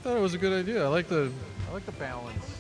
thought it was a good idea. I like the balance.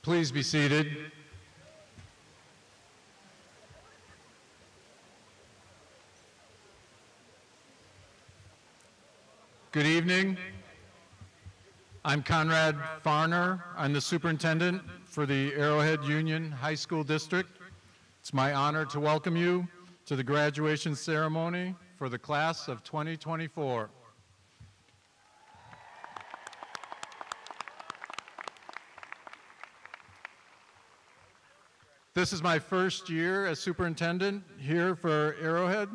Please be seated. Good evening. I'm Conrad Farner. I'm the superintendent for the Arrowhead Union High School District. It's my honor to welcome you to the graduation ceremony for the class of 2024. This is my first year as superintendent here for Arrowhead.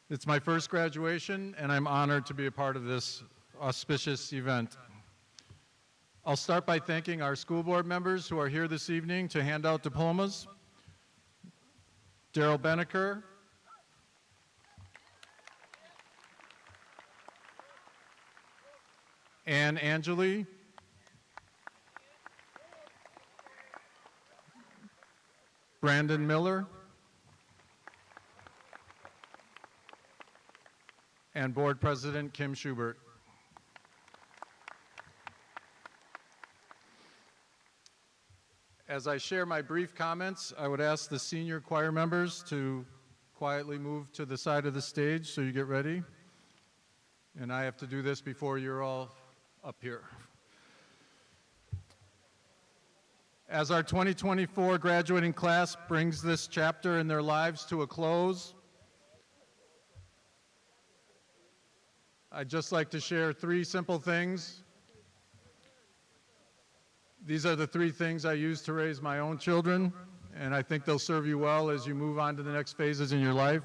It's my first graduation, and I'm honored to be a part of this auspicious event. I'll start by thanking our school board members who are here this evening to hand out diplomas. Daryl Beneker, Ann Angeli, Brandon Miller, and Board President Kim Schubert. As I share my brief comments, I would ask the senior choir members to quietly move to the side of the stage so you get ready. And I have to do this before you're all up here. As our 2024 graduating class brings this chapter in their lives to a close, I'd just like to share 3 simple things. These are the 3 things I use to raise my own children, and I think they'll serve you well as you move on to the next phases in your life.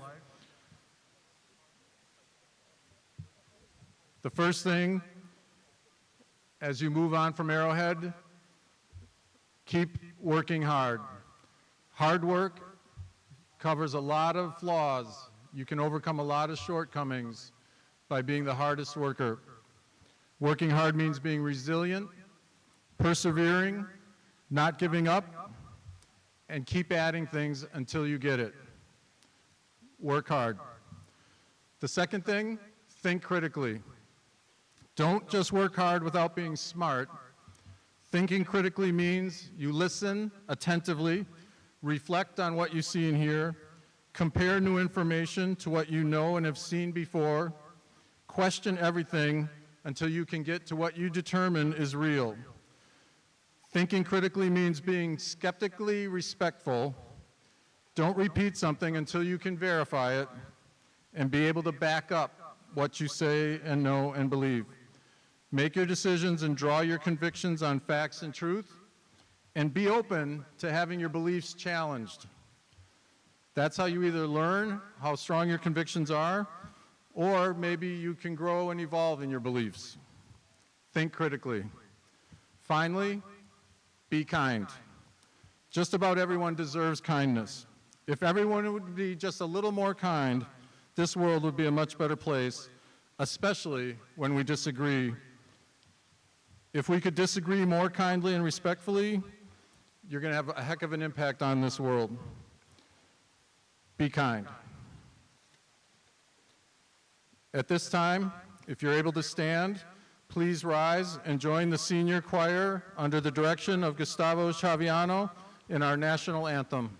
The first thing, as you move on from Arrowhead, keep working hard. Hard work covers a lot of flaws. You can overcome a lot of shortcomings by being the hardest worker. Working hard means being resilient, persevering, not giving up, and keep adding things until you get it. Work hard. The second thing, think critically. Don't just work hard without being smart. Thinking critically means you listen attentively, reflect on what you see and hear, compare new information to what you know and have seen before, question everything until you can get to what you determine is real. Thinking critically means being skeptically respectful. Don't repeat something until you can verify it and be able to back up what you say and know and believe. Make your decisions and draw your convictions on facts and truth, and be open to having your beliefs challenged. That's how you either learn how strong your convictions are, or maybe you can grow and evolve in your beliefs. Think critically. Finally, be kind. Just about everyone deserves kindness. If everyone would be just a little more kind, this world would be a much better place, especially when we disagree. If we could disagree more kindly and respectfully, you're going to have a heck of an impact on this world. Be kind. At this time, if you're able to stand, please rise and join the senior choir under the direction of Gustavo Chaviano in our national anthem.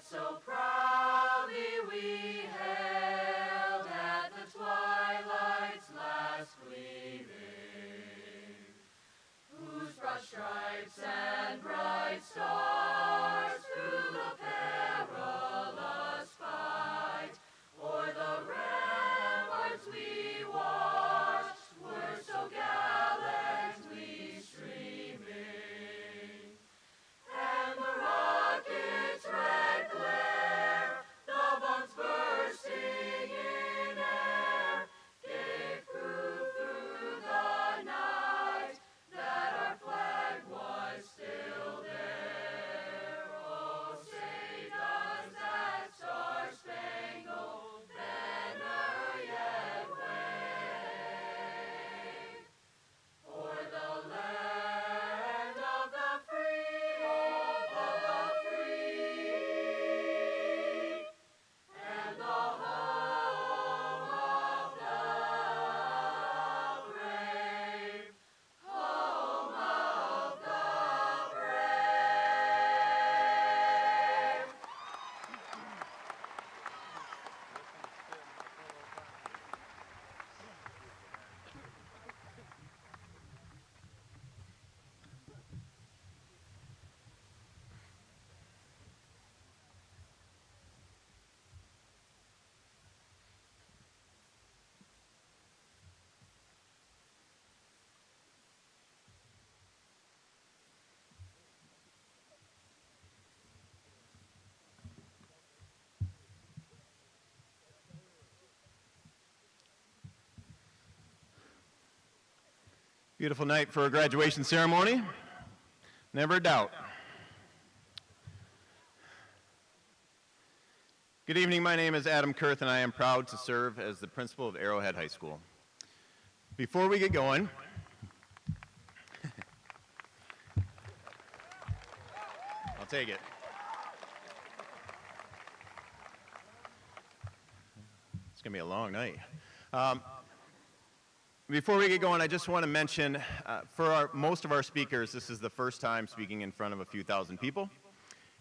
So proud. Beautiful night for a graduation ceremony. Never a doubt. Good evening, my name is Adam Kurth and I am proud to serve as the principal of Arrowhead High School. Before we get going, I'll take it. It's going to be a long night. Before we get going, I just want to mention, for most of our speakers, this is the first time speaking in front of a few thousand people.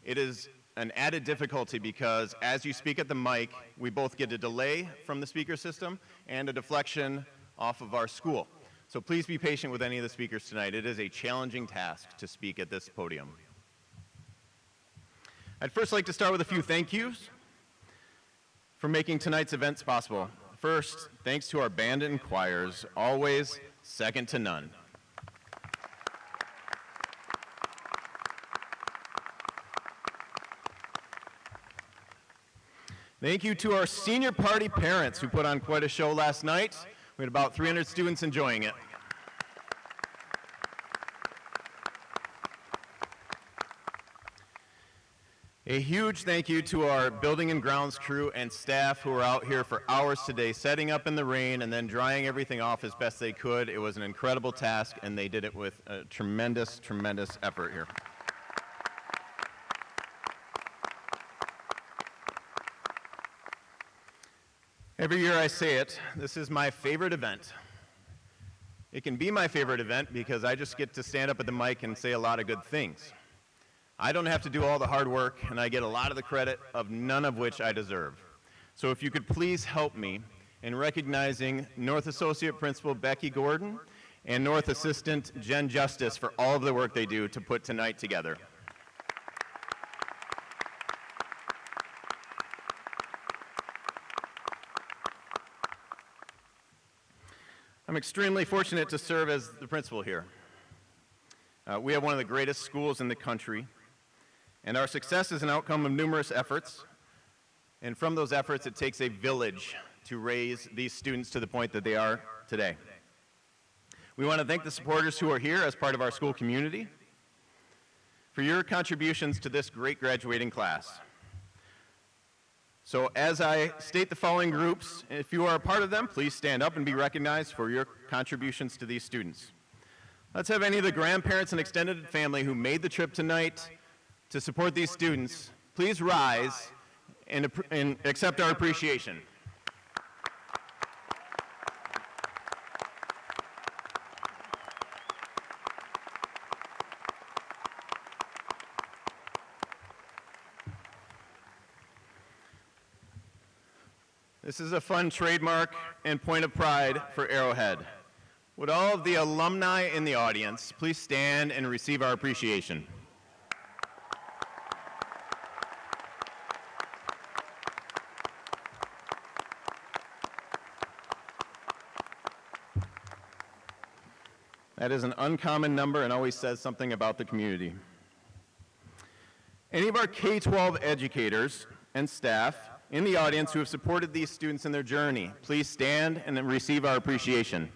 It is an added difficulty because as you speak at the mic, we both get a delay from the speaker system and a deflection off of our school. So please be patient with any of the speakers tonight. It is a challenging task to speak at this podium. I'd first like to start with a few thank yous for making tonight's events possible. First, thanks to our band and choirs, always second to none. Thank you to our senior party parents who put on quite a show last night. We had about 300 students enjoying it. A huge thank you to our building and grounds crew and staff who were out here for hours today setting up in the rain and then drying everything off as best they could. It was an incredible task and they did it with a tremendous, tremendous effort here. Every year I say it, this is my favorite event. It can be my favorite event because I just get to stand up at the mic and say a lot of good things. I don't have to do all the hard work, and I get a lot of the credit of none of which I deserve. So if you could please help me in recognizing North Associate Principal Becky Gordon and North Assistant Jen Justice for all of the work they do to put tonight together. I'm extremely fortunate to serve as the principal here. We have one of the greatest schools in the country, and our success is an outcome of numerous efforts, and from those efforts it takes a village to raise these students to the point that they are today. We want to thank the supporters who are here as part of our school community for your contributions to this great graduating class. So as I state the following groups, if you are a part of them, please stand up and be recognized for your contributions to these students. Let's have any of the grandparents and extended family who made the trip tonight to support these students, please rise and accept our appreciation. This is a fun trademark and point of pride for Arrowhead. Would all of the alumni in the audience please stand and receive our appreciation? That is an uncommon number and always says something about the community. Any of our K-12 educators and staff in the audience who have supported these students in their journey, please stand and receive our appreciation.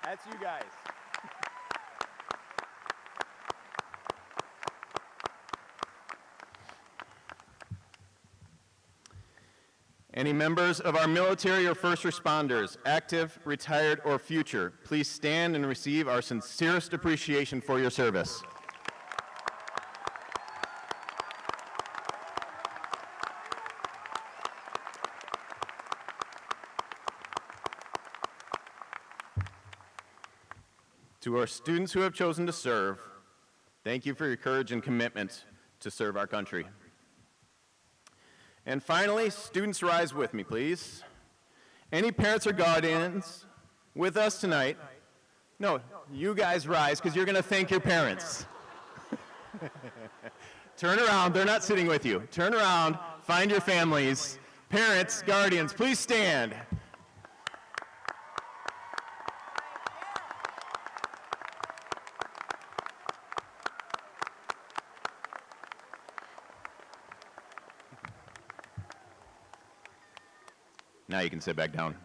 That's you guys. Any members of our military or first responders, active, retired, or future, please stand and receive our sincerest appreciation for your service. To our students who have chosen to serve, thank you for your courage and commitment to serve our country. And finally, students rise with me, please. Any parents or guardians with us tonight? No, you guys rise because you're going to thank your parents. Turn around, they're not sitting with you. Turn around, find your families. Parents, guardians, please stand. Now you can sit back down.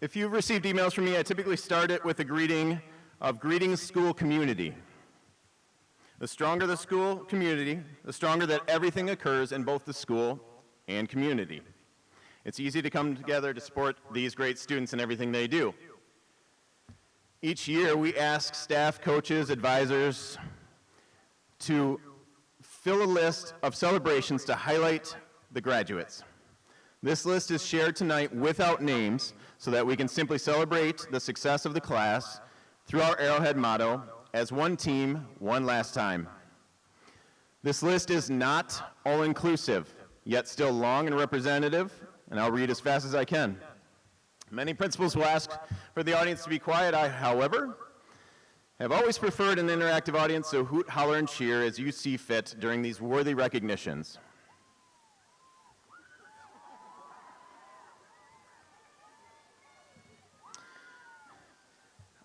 If you've received emails from me, I typically start it with a greeting of greetings school community. The stronger the school community, the stronger that everything occurs in both the school and community. It's easy to come together to support these great students and everything they do. Each year, we ask staff, coaches, advisors to fill a list of celebrations to highlight the graduates. This list is shared tonight without names so that we can simply celebrate the success of the class through our Arrowhead motto, as one team, one last time. This list is not all-inclusive, yet still long and representative, and I'll read as fast as I can. Many principals will ask for the audience to be quiet. I, however, have always preferred an interactive audience, so hoot, holler, and cheer as you see fit during these worthy recognitions.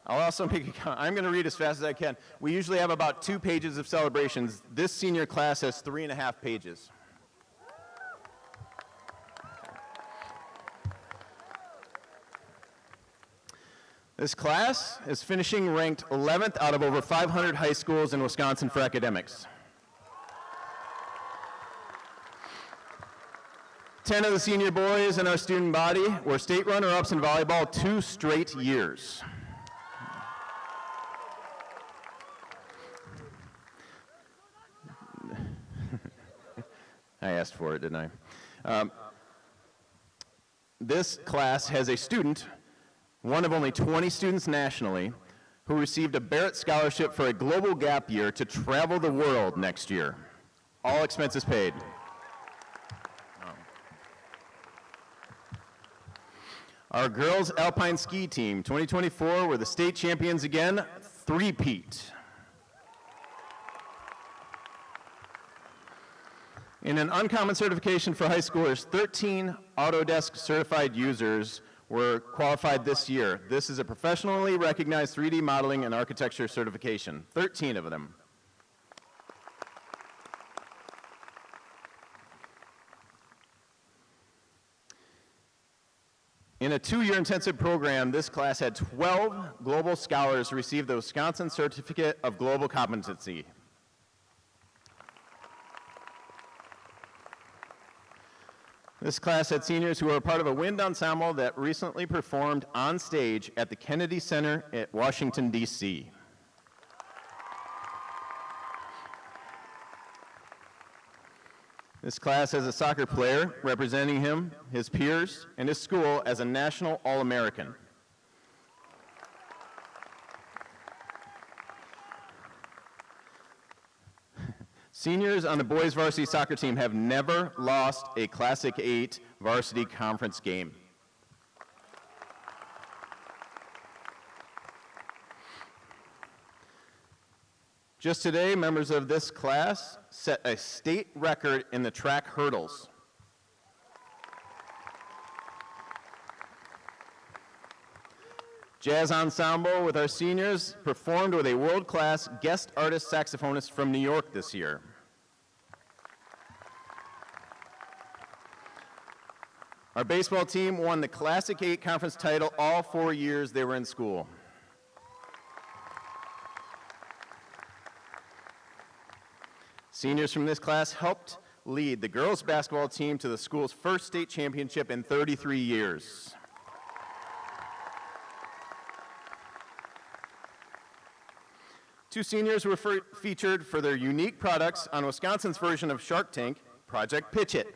I'll also make a comment. I'm going to read as fast as I can. We usually have about 2 pages of celebrations. This senior class has 3.5 pages. This class is finishing ranked 11th out of over 500 high schools in Wisconsin for academics. 10 of the senior boys in our student body were state runner-ups in volleyball 2 straight years. I asked for it, didn't I? This class has a student, one of only 20 students nationally, who received a Barrett Scholarship for a global gap year to travel the world next year. All expenses paid. Our girls alpine ski team, 2024, were the state champions again, three-peat. In an uncommon certification for high schoolers, 13 Autodesk certified users were qualified this year. This is a professionally recognized 3D modeling and architecture certification, 13 of them. In a 2-year intensive program, this class had 12 global scholars receive the Wisconsin Certificate of Global Competency. This class had seniors who were a part of a wind ensemble that recently performed on stage at the Kennedy Center at Washington, D.C. This class has a soccer player representing him, his peers, and his school as a national All-American. Seniors on the boys varsity soccer team have never lost a Classic 8 varsity conference game. Just today, members of this class set a state record in the track hurdles. Jazz Ensemble with our seniors performed with a world-class guest artist saxophonist from New York this year. Our baseball team won the Classic 8 conference title all 4 years they were in school. Seniors from this class helped lead the girls basketball team to the school's first state championship in 33 years. Two seniors were featured for their unique products on Wisconsin's version of Shark Tank, Project Pitch It.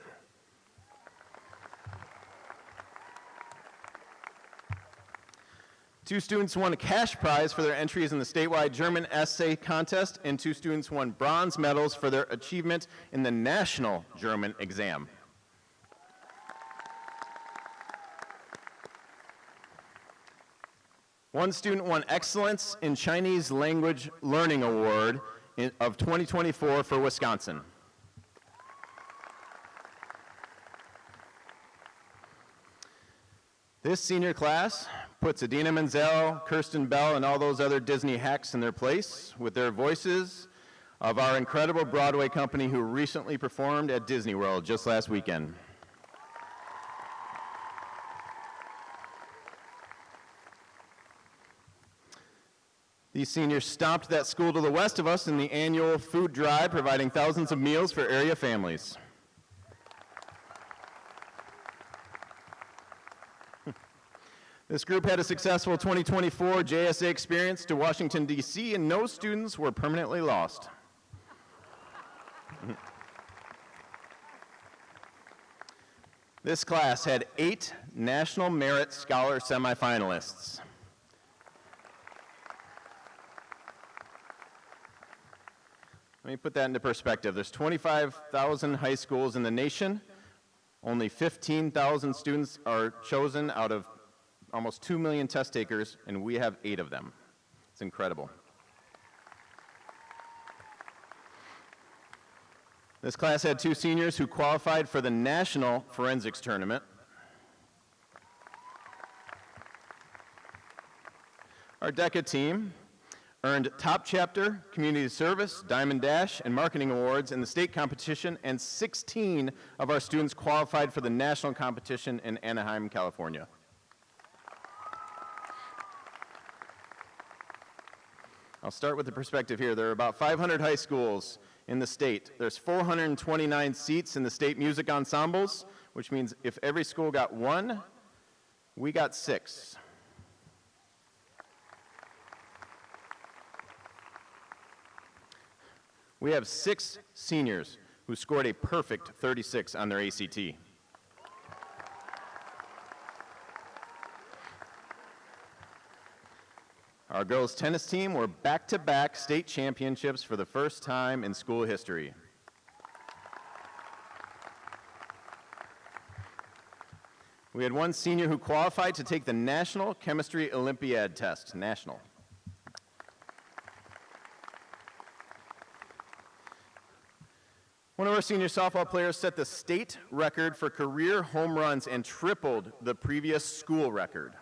Two students won a cash prize for their entries in the statewide German essay contest, and 2 students won bronze medals for their achievement in the national German exam. One student won Excellence in Chinese Language Learning Award of 2024 for Wisconsin. This senior class puts Adina Menzel, Kirsten Bell, and all those other Disney hacks in their place with their voices of our incredible Broadway company who recently performed at Disney World just last weekend. These seniors stomped that school to the west of us in the annual food drive, providing thousands of meals for area families. This group had a successful 2024 JSA experience to Washington, D.C., and no students were permanently lost. This class had 8 National Merit Scholar semifinalists. Let me put that into perspective. There's 25,000 high schools in the nation. Only 15,000 students are chosen out of almost 2 million test takers, and we have 8 of them. It's incredible. This class had 2 seniors who qualified for the National Forensics Tournament. Our DECA team earned Top Chapter, Community Service, Diamond Dash, and Marketing Awards in the state competition, and 16 of our students qualified for the national competition in Anaheim, California. I'll start with the perspective here. There are about 500 high schools in the state. There's 429 seats in the state music ensembles, which means if every school got 1, we got 6. We have 6 seniors who scored a perfect 36 on their ACT. Our girls' tennis team were back-to-back state championships for the first time in school history. We had 1 senior who qualified to take the National Chemistry Olympiad test, national. One of our senior softball players set the state record for career home runs and tripled the previous school record.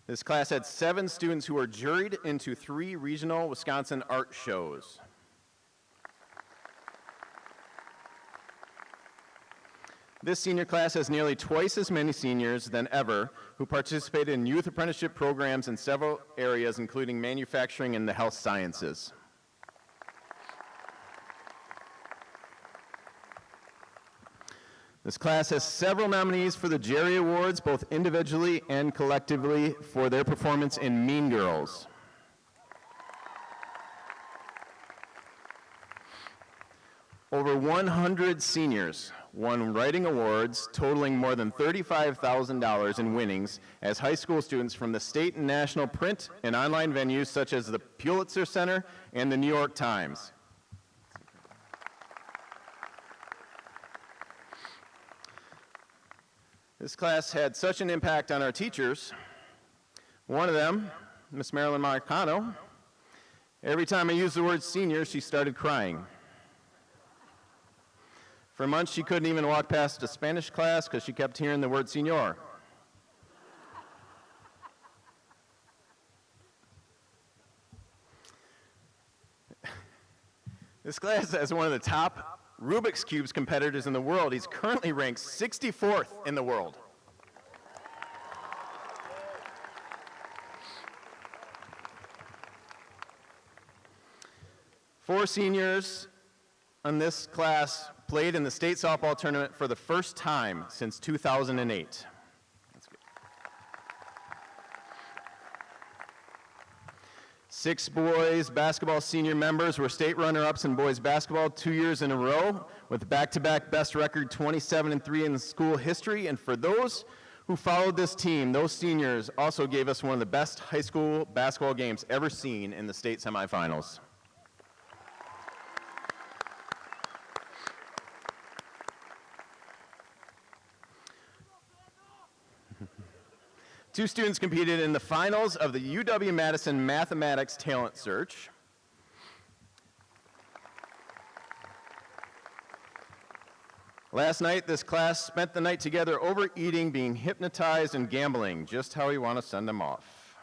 This class had 7 students who were juried into 3 regional Wisconsin art shows. This senior class has nearly twice as many seniors than ever who participated in youth apprenticeship programs in several areas, including manufacturing and the health sciences. This class has several nominees for the Jerry Awards, both individually and collectively, for their performance in Mean Girls. Over 100 seniors won writing awards totaling more than $35,000 in winnings as high school students from the state and national print and online venues such as the Pulitzer Center and the New York Times. This class had such an impact on our teachers. One of them, Miss Marilyn Marcano, every time I used the word senior, she started crying. For months, she couldn't even walk past a Spanish class because she kept hearing the word señor. This class has one of the top Rubik's Cubes competitors in the world. He's currently ranked 64th in the world. Four seniors on this class played in the state softball tournament for the first time since 2008. That's good. 6 boys basketball senior members were state runner-ups in boys basketball 2 years in a row with back-to-back best record 27-3 in the school history. And for those who followed this team, those seniors also gave us one of the best high school basketball games ever seen in the state semifinals. Two students competed in the finals of the UW-Madison Mathematics Talent Search. Last night, this class spent the night together overeating, being hypnotized, and gambling, just how we want to send them off.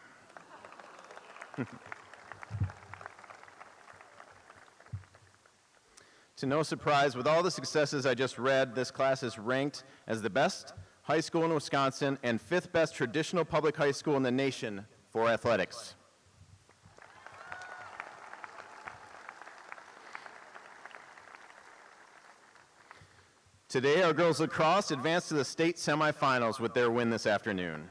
To no surprise, with all the successes I just read, this class is ranked as the best high school in Wisconsin, and 5th best traditional public high school in the nation for athletics. Today, our girls lacrosse advanced to the state semifinals with their win this afternoon.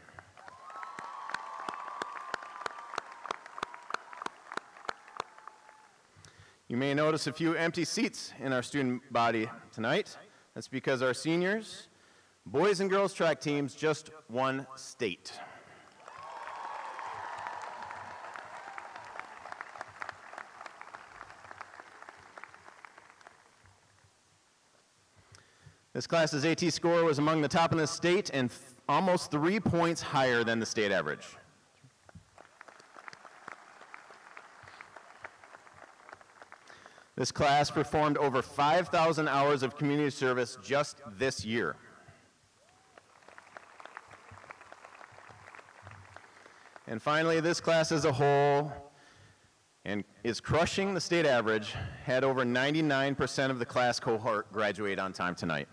You may notice a few empty seats in our student body tonight. That's because our seniors, boys and girls track teams, just won state. This class's AT score was among the top in the state and almost 3 points higher than the state average. This class performed over 5,000 hours of community service just this year. And finally, this class as a whole and is crushing the state average, had over 99% of the class cohort graduate on time tonight.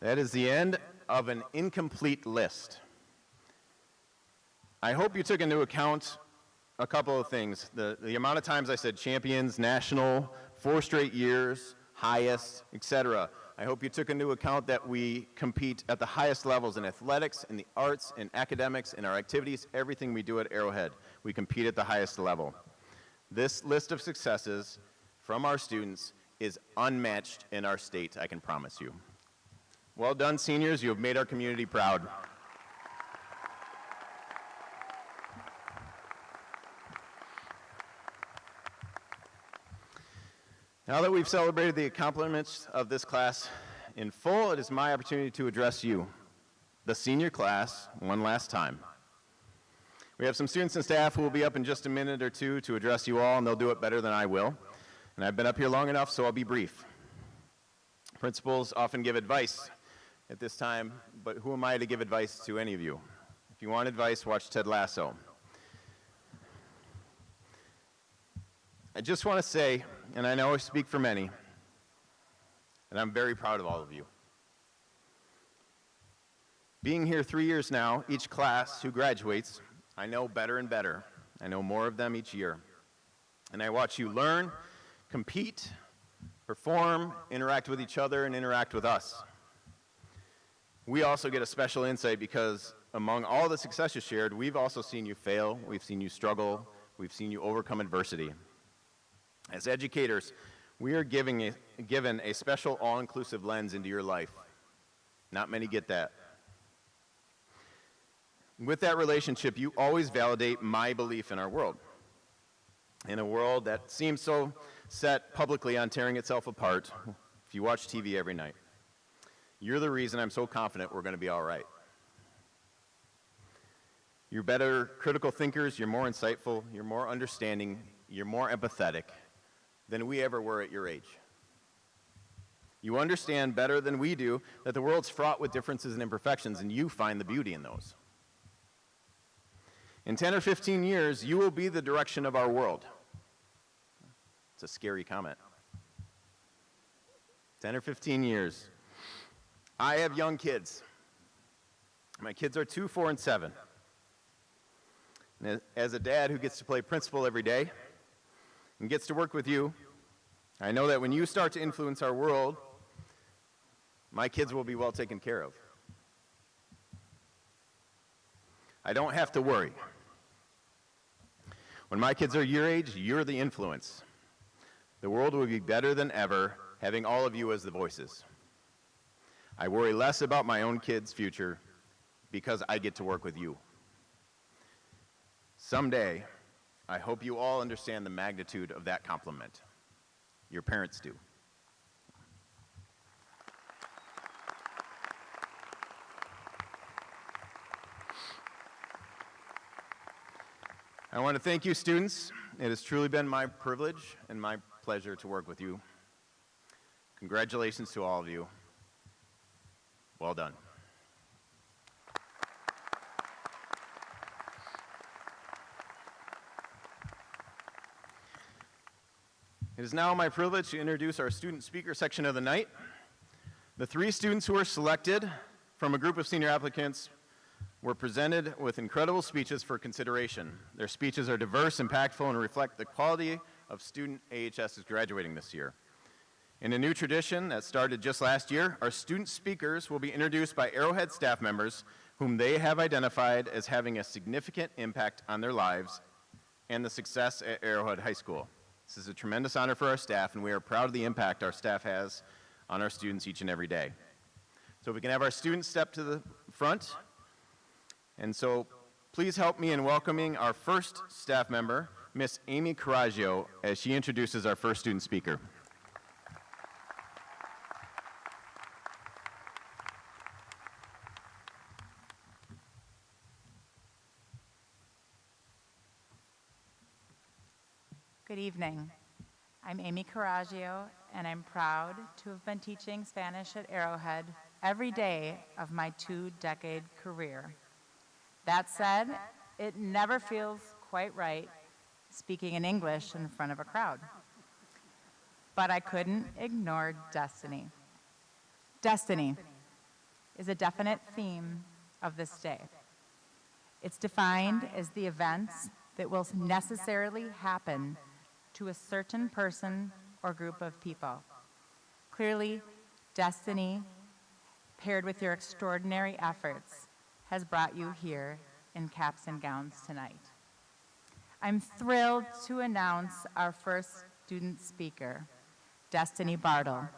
That is the end of an incomplete list. I hope you took into account a couple of things. The amount of times I said champions, national, 4 straight years, highest, etc. I hope you took into account that we compete at the highest levels in athletics, in the arts, in academics, in our activities, everything we do at Arrowhead. We compete at the highest level. This list of successes from our students is unmatched in our state, I can promise you. Well done, seniors. You have made our community proud. Now that we've celebrated the accomplishments of this class in full, it is my opportunity to address you, the senior class, one last time. We have some students and staff who will be up in just a minute or two to address you all, and they'll do it better than I will. And I've been up here long enough, so I'll be brief. Principals often give advice at this time, but who am I to give advice to any of you? If you want advice, watch Ted Lasso. I just want to say, and I know I speak for many, and I'm very proud of all of you. Being here 3 years now, each class who graduates, I know better and better. I know more of them each year. And I watch you learn, compete, perform, interact with each other, and interact with us. We also get a special insight because among all the successes shared, we've also seen you fail, we've seen you struggle, we've seen you overcome adversity. As educators, we are given a special all-inclusive lens into your life. Not many get that. With that relationship, you always validate my belief in our world. In a world that seems so set publicly on tearing itself apart, if you watch TV every night. You're the reason I'm so confident we're going to be all right. You're better critical thinkers, you're more insightful, you're more understanding, you're more empathetic than we ever were at your age. You understand better than we do that the world's fraught with differences and imperfections, and you find the beauty in those. In 10 or 15 years, you will be the direction of our world. It's a scary comment. 10 or 15 years. I have young kids. My kids are 2, 4, and 7. And as a dad who gets to play principal every day and gets to work with you, I know that when you start to influence our world, my kids will be well taken care of. I don't have to worry. When my kids are your age, you're the influence. The world will be better than ever having all of you as the voices. I worry less about my own kids' future because I get to work with you. Someday, I hope you all understand the magnitude of that compliment. Your parents do. I want to thank you, students. It has truly been my privilege and my pleasure to work with you. Congratulations to all of you. Well done. It is now my privilege to introduce our student speaker section of the night. The 3 students who were selected from a group of senior applicants were presented with incredible speeches for consideration. Their speeches are diverse, impactful, and reflect the quality of student AHSs graduating this year. In a new tradition that started just last year, our student speakers will be introduced by Arrowhead staff members whom they have identified as having a significant impact on their lives and the success at Arrowhead High School. This is a tremendous honor for our staff, and we are proud of the impact our staff has on our students each and every day. So if we can have our students step to the front. And so please help me in welcoming our first staff member, Miss Amy Coraggio, as she introduces our first student speaker. Good evening. I'm Amy Coraggio, and I'm proud to have been teaching Spanish at Arrowhead every day of my 2-decade career. That said, it never feels quite right speaking in English in front of a crowd. But I couldn't ignore destiny. Destiny is a definite theme of this day. It's defined as the events that will necessarily happen to a certain person or group of people. Clearly, destiny, paired with your extraordinary efforts, has brought you here in caps and gowns tonight. I'm thrilled to announce our first student speaker, Destiny Bartle.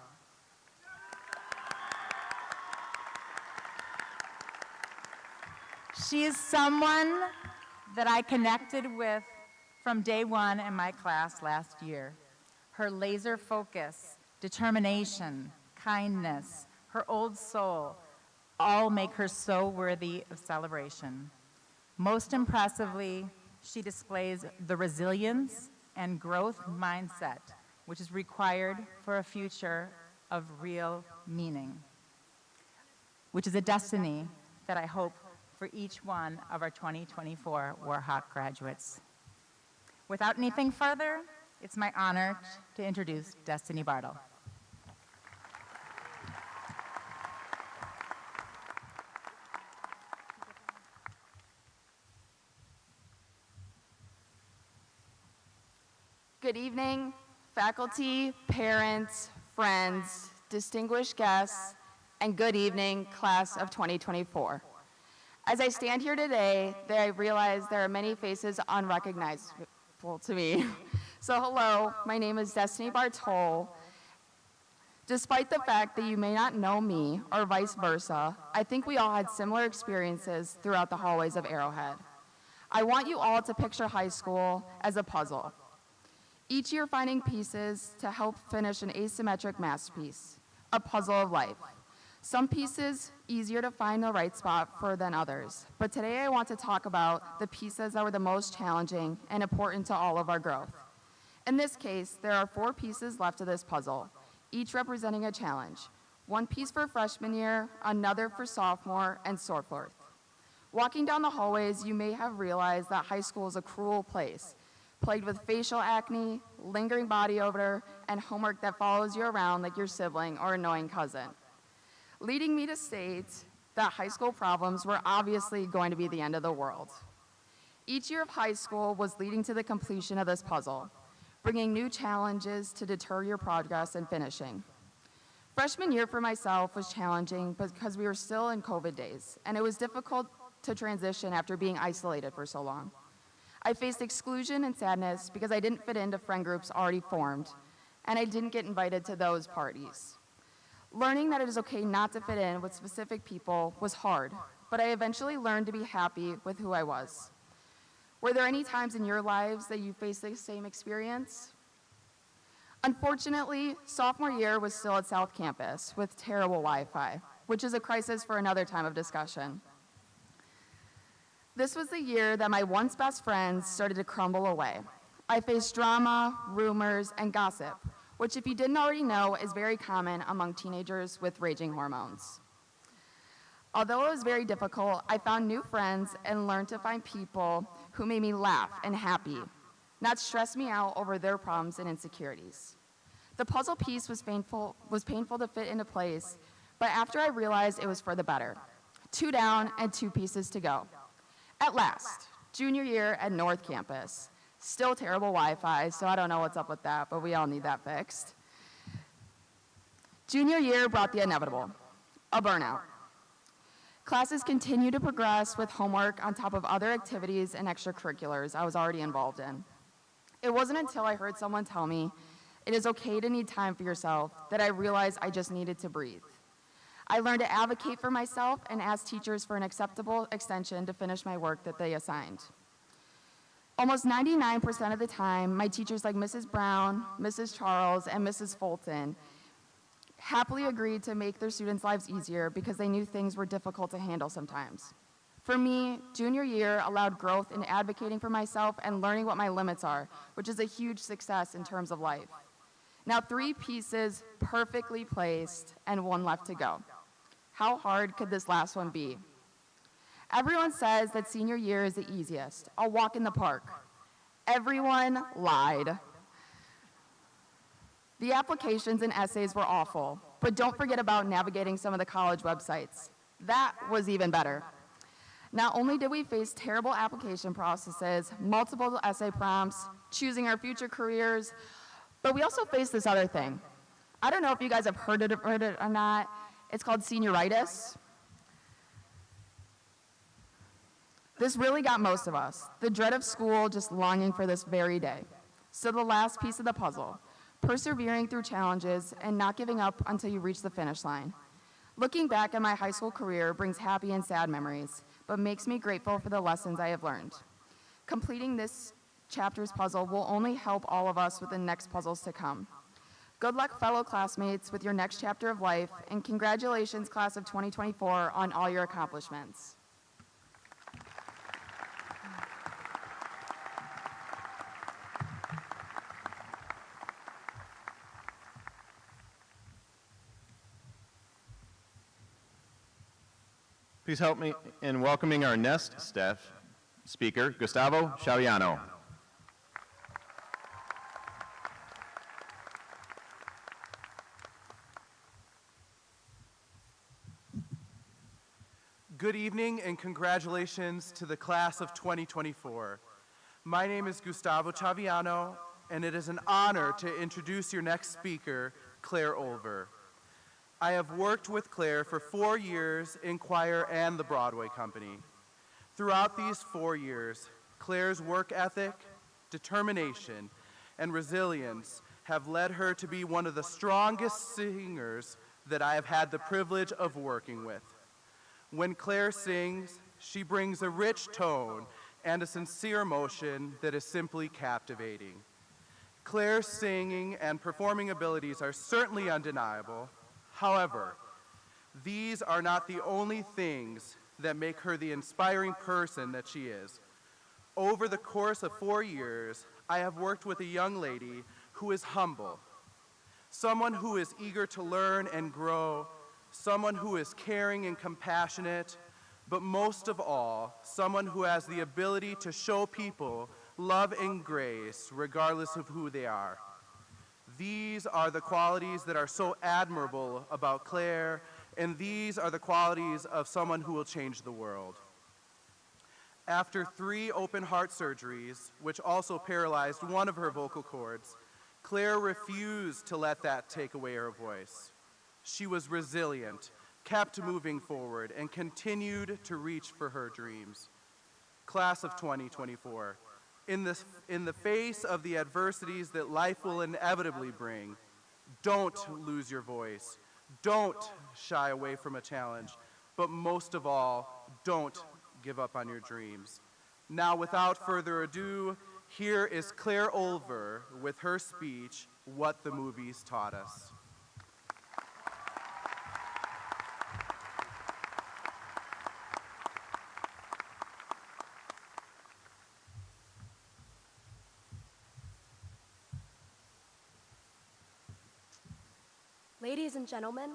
She is someone that I connected with from day one in my class last year. Her laser focus, determination, kindness, her old soul, all make her so worthy of celebration. Most impressively, she displays the resilience and growth mindset which is required for a future of real meaning, which is a destiny that I hope for each one of our 2024 Warhawk graduates. Without anything further, it's my honor to introduce Destiny Bartle. Good evening, faculty, parents, friends, distinguished guests, and good evening, class of 2024. As I stand here today, I realize there are many faces unrecognizable to me. So hello, my name is Destiny Bartle. Despite the fact that you may not know me, or vice versa, I think we all had similar experiences throughout the hallways of Arrowhead. I want you all to picture high school as a puzzle. Each year finding pieces to help finish an asymmetric masterpiece, a puzzle of life. Some pieces easier to find the right spot for than others, but today I want to talk about the pieces that were the most challenging and important to all of our growth. In this case, there are 4 pieces left of this puzzle, each representing a challenge. 1 piece for freshman year, another for sophomore, and so forth. Walking down the hallways, you may have realized that high school is a cruel place, plagued with facial acne, lingering body odor, and homework that follows you around like your sibling or annoying cousin. Leading me to state that high school problems were obviously going to be the end of the world. Each year of high school was leading to the completion of this puzzle, bringing new challenges to deter your progress in finishing. Freshman year for myself was challenging because we were still in COVID days, and it was difficult to transition after being isolated for so long. I faced exclusion and sadness because I didn't fit into friend groups already formed, and I didn't get invited to those parties. Learning that it is okay not to fit in with specific people was hard, but I eventually learned to be happy with who I was. Were there any times in your lives that you faced the same experience? Unfortunately, sophomore year was still at South Campus with terrible Wi-Fi, which is a crisis for another time of discussion. This was the year that my once best friends started to crumble away. I faced drama, rumors, and gossip, which if you didn't already know is very common among teenagers with raging hormones. Although it was very difficult, I found new friends and learned to find people who made me laugh and happy. not stress me out over their problems and insecurities. The puzzle piece was painful to fit into place, but after I realized it was for the better. 2 down and 2 pieces to go. At last, junior year at North Campus. Still terrible Wi-Fi, so I don't know what's up with that, but we all need that fixed. Junior year brought the inevitable, a burnout. Classes continue to progress with homework on top of other activities and extracurriculars I was already involved in. It wasn't until I heard someone tell me it is okay to need time for yourself that I realized I just needed to breathe. I learned to advocate for myself and ask teachers for an acceptable extension to finish my work that they assigned. Almost 99% of the time, my teachers like Mrs. Brown, Mrs. Charles, and Mrs. Fulton happily agreed to make their students' lives easier because they knew things were difficult to handle sometimes. For me, junior year allowed growth in advocating for myself and learning what my limits are, which is a huge success in terms of life. Now 3 pieces perfectly placed and 1 left to go. How hard could this last one be? Everyone says that senior year is the easiest, a walk in the park. Everyone lied. The applications and essays were awful, but don't forget about navigating some of the college websites. That was even better. Not only did we face terrible application processes, multiple essay prompts, choosing our future careers, but we also faced this other thing. I don't know if you guys have heard it or not. It's called senioritis. This really got most of us, the dread of school, just longing for this very day. So the last piece of the puzzle, persevering through challenges and not giving up until you reach the finish line. Looking back at my high school career brings happy and sad memories, but makes me grateful for the lessons I have learned. Completing this chapter's puzzle will only help all of us with the next puzzles to come. Good luck, fellow classmates, with your next chapter of life, and congratulations, class of 2024, on all your accomplishments. Please help me in welcoming our next staff speaker, Gustavo Chaviano. Good evening and congratulations to the class of 2024. My name is Gustavo Chaviano, and it is an honor to introduce your next speaker, Claire Olver. I have worked with Claire for 4 years in choir and the Broadway Company. Throughout these 4 years, Claire's work ethic, determination, and resilience have led her to be one of the strongest singers that I have had the privilege of working with. When Claire sings, she brings a rich tone and a sincere emotion that is simply captivating. Claire's singing and performing abilities are certainly undeniable. However, these are not the only things that make her the inspiring person that she is. Over the course of 4 years, I have worked with a young lady who is humble, someone who is eager to learn and grow, someone who is caring and compassionate, but most of all, someone who has the ability to show people love and grace regardless of who they are. These are the qualities that are so admirable about Claire, and these are the qualities of someone who will change the world. After 3 open heart surgeries, which also paralyzed one of her vocal cords, Claire refused to let that take away her voice. She was resilient, kept moving forward, and continued to reach for her dreams. Class of 2024, in the face of the adversities that life will inevitably bring, don't lose your voice. Don't shy away from a challenge. But most of all, don't give up on your dreams. Now, without further ado, here is Claire Olver with her speech, What the Movies Taught Us. Ladies and gentlemen,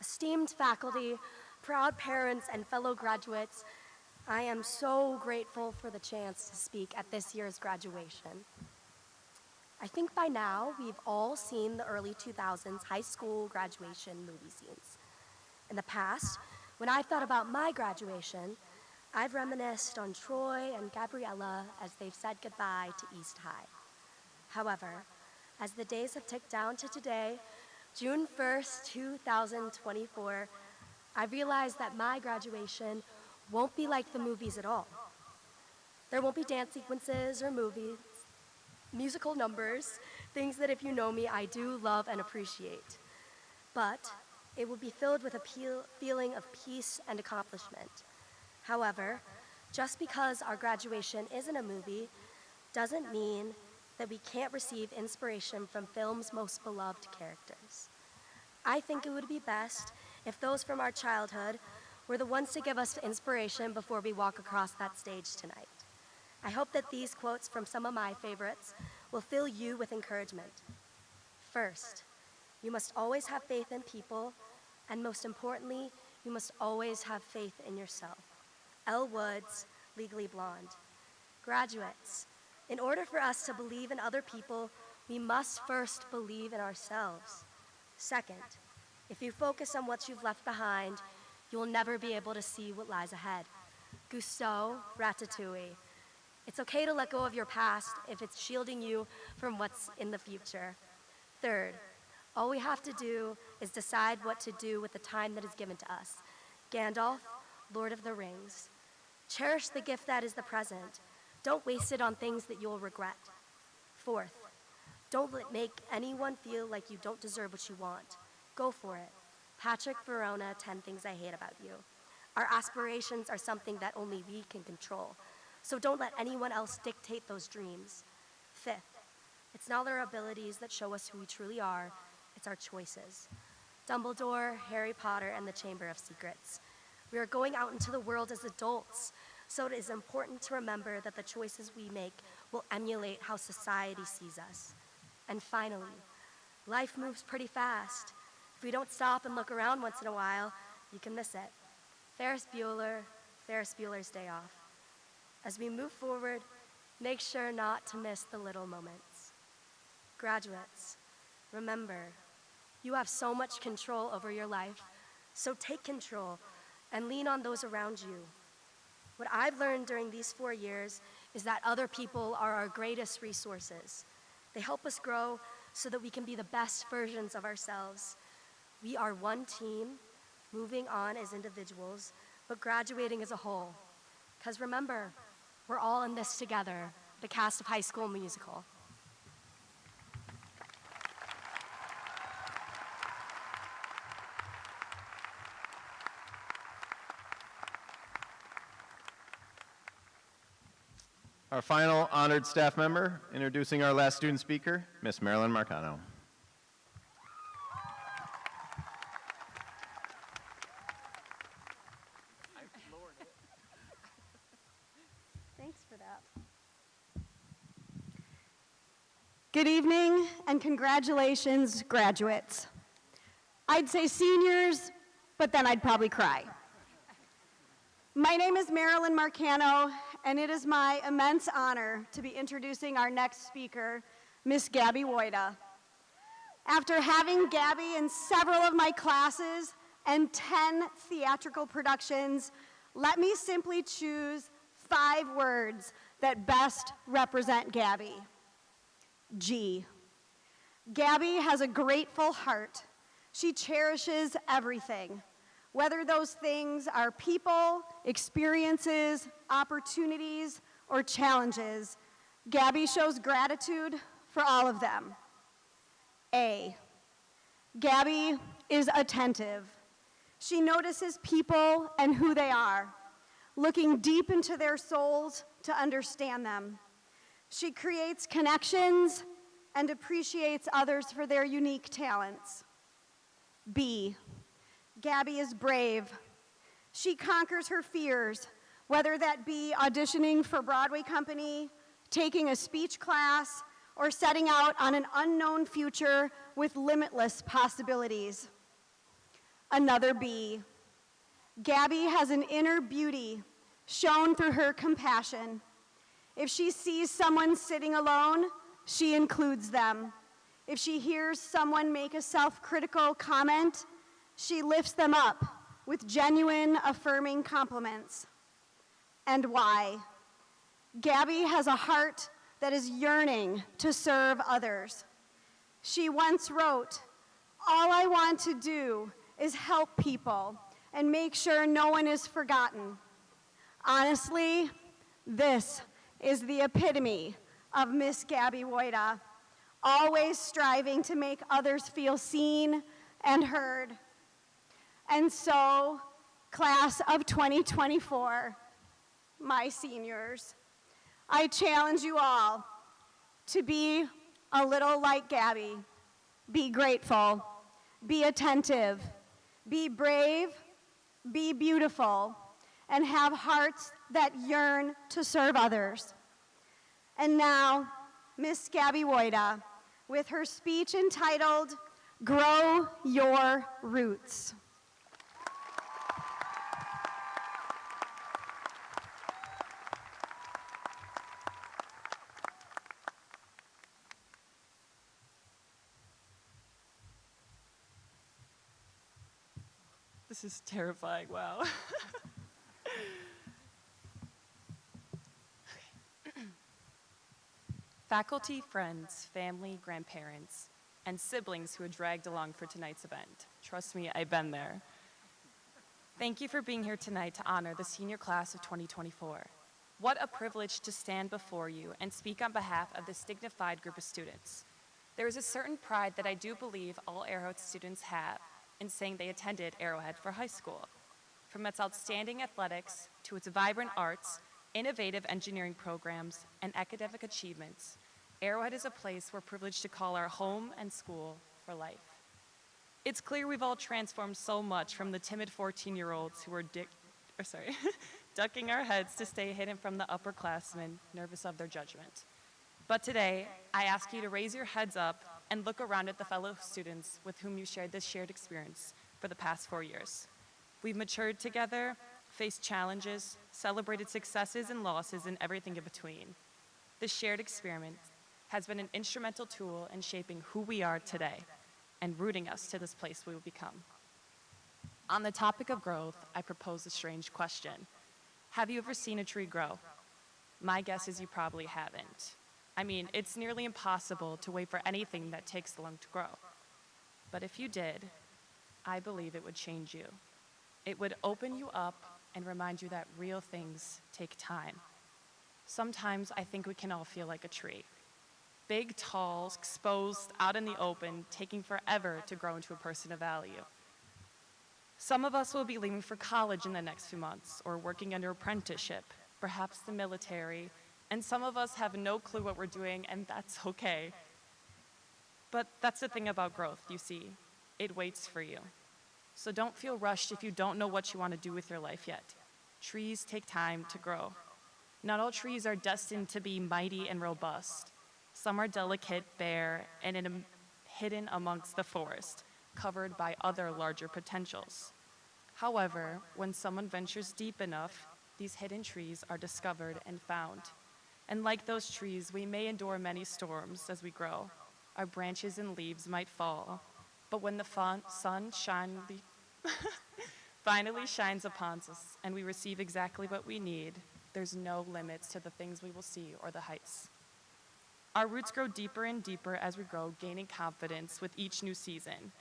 esteemed faculty, proud parents, and fellow graduates, I am so grateful for the chance to speak at this year's graduation. I think by now we've all seen the early 2000s high school graduation movie scenes. In the past, when I've thought about my graduation, I've reminisced on Troy and Gabriella as they've said goodbye to East High. However, as the days have ticked down to today, June 1st, 2024, I realized that my graduation won't be like the movies at all. There won't be dance sequences or musical numbers, things that if you know me, I do love and appreciate. But it will be filled with a feeling of peace and accomplishment. However, just because our graduation isn't a movie doesn't mean that we can't receive inspiration from film's most beloved characters. I think it would be best if those from our childhood were the ones to give us inspiration before we walk across that stage tonight. I hope that these quotes from some of my favorites will fill you with encouragement. First, you must always have faith in people, and most importantly, you must always have faith in yourself. Elle Woods, Legally Blonde. Graduates, in order for us to believe in other people, we must first believe in ourselves. Second, if you focus on what you've left behind, you will never be able to see what lies ahead. Gusteau, Ratatouille. It's okay to let go of your past if it's shielding you from what's in the future. Third, all we have to do is decide what to do with the time that is given to us. Gandalf, Lord of the Rings. Cherish the gift that is the present. Don't waste it on things that you'll regret. Fourth, don't make anyone feel like you don't deserve what you want. Go for it. Patrick Verona, 10 Things I Hate About You. Our aspirations are something that only we can control. So don't let anyone else dictate those dreams. Fifth, it's not our abilities that show us who we truly are, it's our choices. Dumbledore, Harry Potter, and the Chamber of Secrets. We are going out into the world as adults, so it is important to remember that the choices we make will emulate how society sees us. And finally, life moves pretty fast. If we don't stop and look around once in a while, you can miss it. Ferris Bueller's Day Off. As we move forward, make sure not to miss the little moments. Graduates, remember, you have so much control over your life, so take control and lean on those around you. What I've learned during these 4 years is that other people are our greatest resources. They help us grow so that we can be the best versions of ourselves. We are one team, moving on as individuals, but graduating as a whole. Because remember, we're all in this together, the cast of High School Musical. Our final honored staff member, introducing our last student speaker, Miss Marilyn Marcano. Thanks for that. Good evening and congratulations, graduates. I'd say seniors, but then I'd probably cry. My name is Marilyn Marcano, and it is my immense honor to be introducing our next speaker, Miss Gabby Waa. After having Gabby in several of my classes and 10 theatrical productions, let me simply choose 5 words that best represent Gabby. G. Gabby has a grateful heart. She cherishes everything, whether those things are people, experiences, opportunities, or challenges. Gabby shows gratitude for all of them. A. Gabby is attentive. She notices people and who they are, looking deep into their souls to understand them. She creates connections and appreciates others for their unique talents. B. Gabby is brave. She conquers her fears, whether that be auditioning for Broadway company, taking a speech class, or setting out on an unknown future with limitless possibilities. Another B. Gabby has an inner beauty shown through her compassion. If she sees someone sitting alone, she includes them. If she hears someone make a self-critical comment, she lifts them up with genuine, affirming compliments. And why? Gabby has a heart that is yearning to serve others. She once wrote, "All I want to do is help people and make sure no one is forgotten." Honestly, this is the epitome of Miss Gabby Waa, always striving to make others feel seen and heard. And so, class of 2024, my seniors, I challenge you all to be a little like Gabby. Be grateful, be attentive, be brave, be beautiful, and have hearts that yearn to serve others. And now, Miss Gabby Waa, with her speech entitled, "Grow Your Roots." This is terrifying, wow. Faculty, friends, family, grandparents, and siblings who were dragged along for tonight's event. Trust me, I've been there. Thank you for being here tonight to honor the senior class of 2024. What a privilege to stand before you and speak on behalf of this dignified group of students. There is a certain pride that I do believe all Arrowhead students have in saying they attended Arrowhead for high school. From its outstanding athletics to its vibrant arts, innovative engineering programs, and academic achievements, Arrowhead is a place we're privileged to call our home and school for life. It's clear we've all transformed so much from the timid 14-year-olds who were ducking our heads to stay hidden from the upperclassmen, nervous of their judgment. But today, I ask you to raise your heads up and look around at the fellow students with whom you shared this shared experience for the past 4 years. We've matured together, faced challenges, celebrated successes and losses, and everything in between. This shared experiment has been an instrumental tool in shaping who we are today and rooting us to this place we will become. On the topic of growth, I propose a strange question. Have you ever seen a tree grow? My guess is you probably haven't. I mean, it's nearly impossible to wait for anything that takes long to grow. But if you did, I believe it would change you. It would open you up and remind you that real things take time. Sometimes I think we can all feel like a tree. Big, tall, exposed, out in the open, taking forever to grow into a person of value. Some of us will be leaving for college in the next few months or working under apprenticeship, perhaps the military, and some of us have no clue what we're doing, and that's okay. But that's the thing about growth, you see. It waits for you. So don't feel rushed if you don't know what you want to do with your life yet. Trees take time to grow. Not all trees are destined to be mighty and robust. Some are delicate, bare, and hidden amongst the forest, covered by other larger potentials. However, when someone ventures deep enough, these hidden trees are discovered and found. And like those trees, we may endure many storms as we grow. Our branches and leaves might fall, but when the sun finally shines upon us and we receive exactly what we need, there's no limits to the things we will see or the heights. Our roots grow deeper and deeper as we grow, gaining confidence with each new season.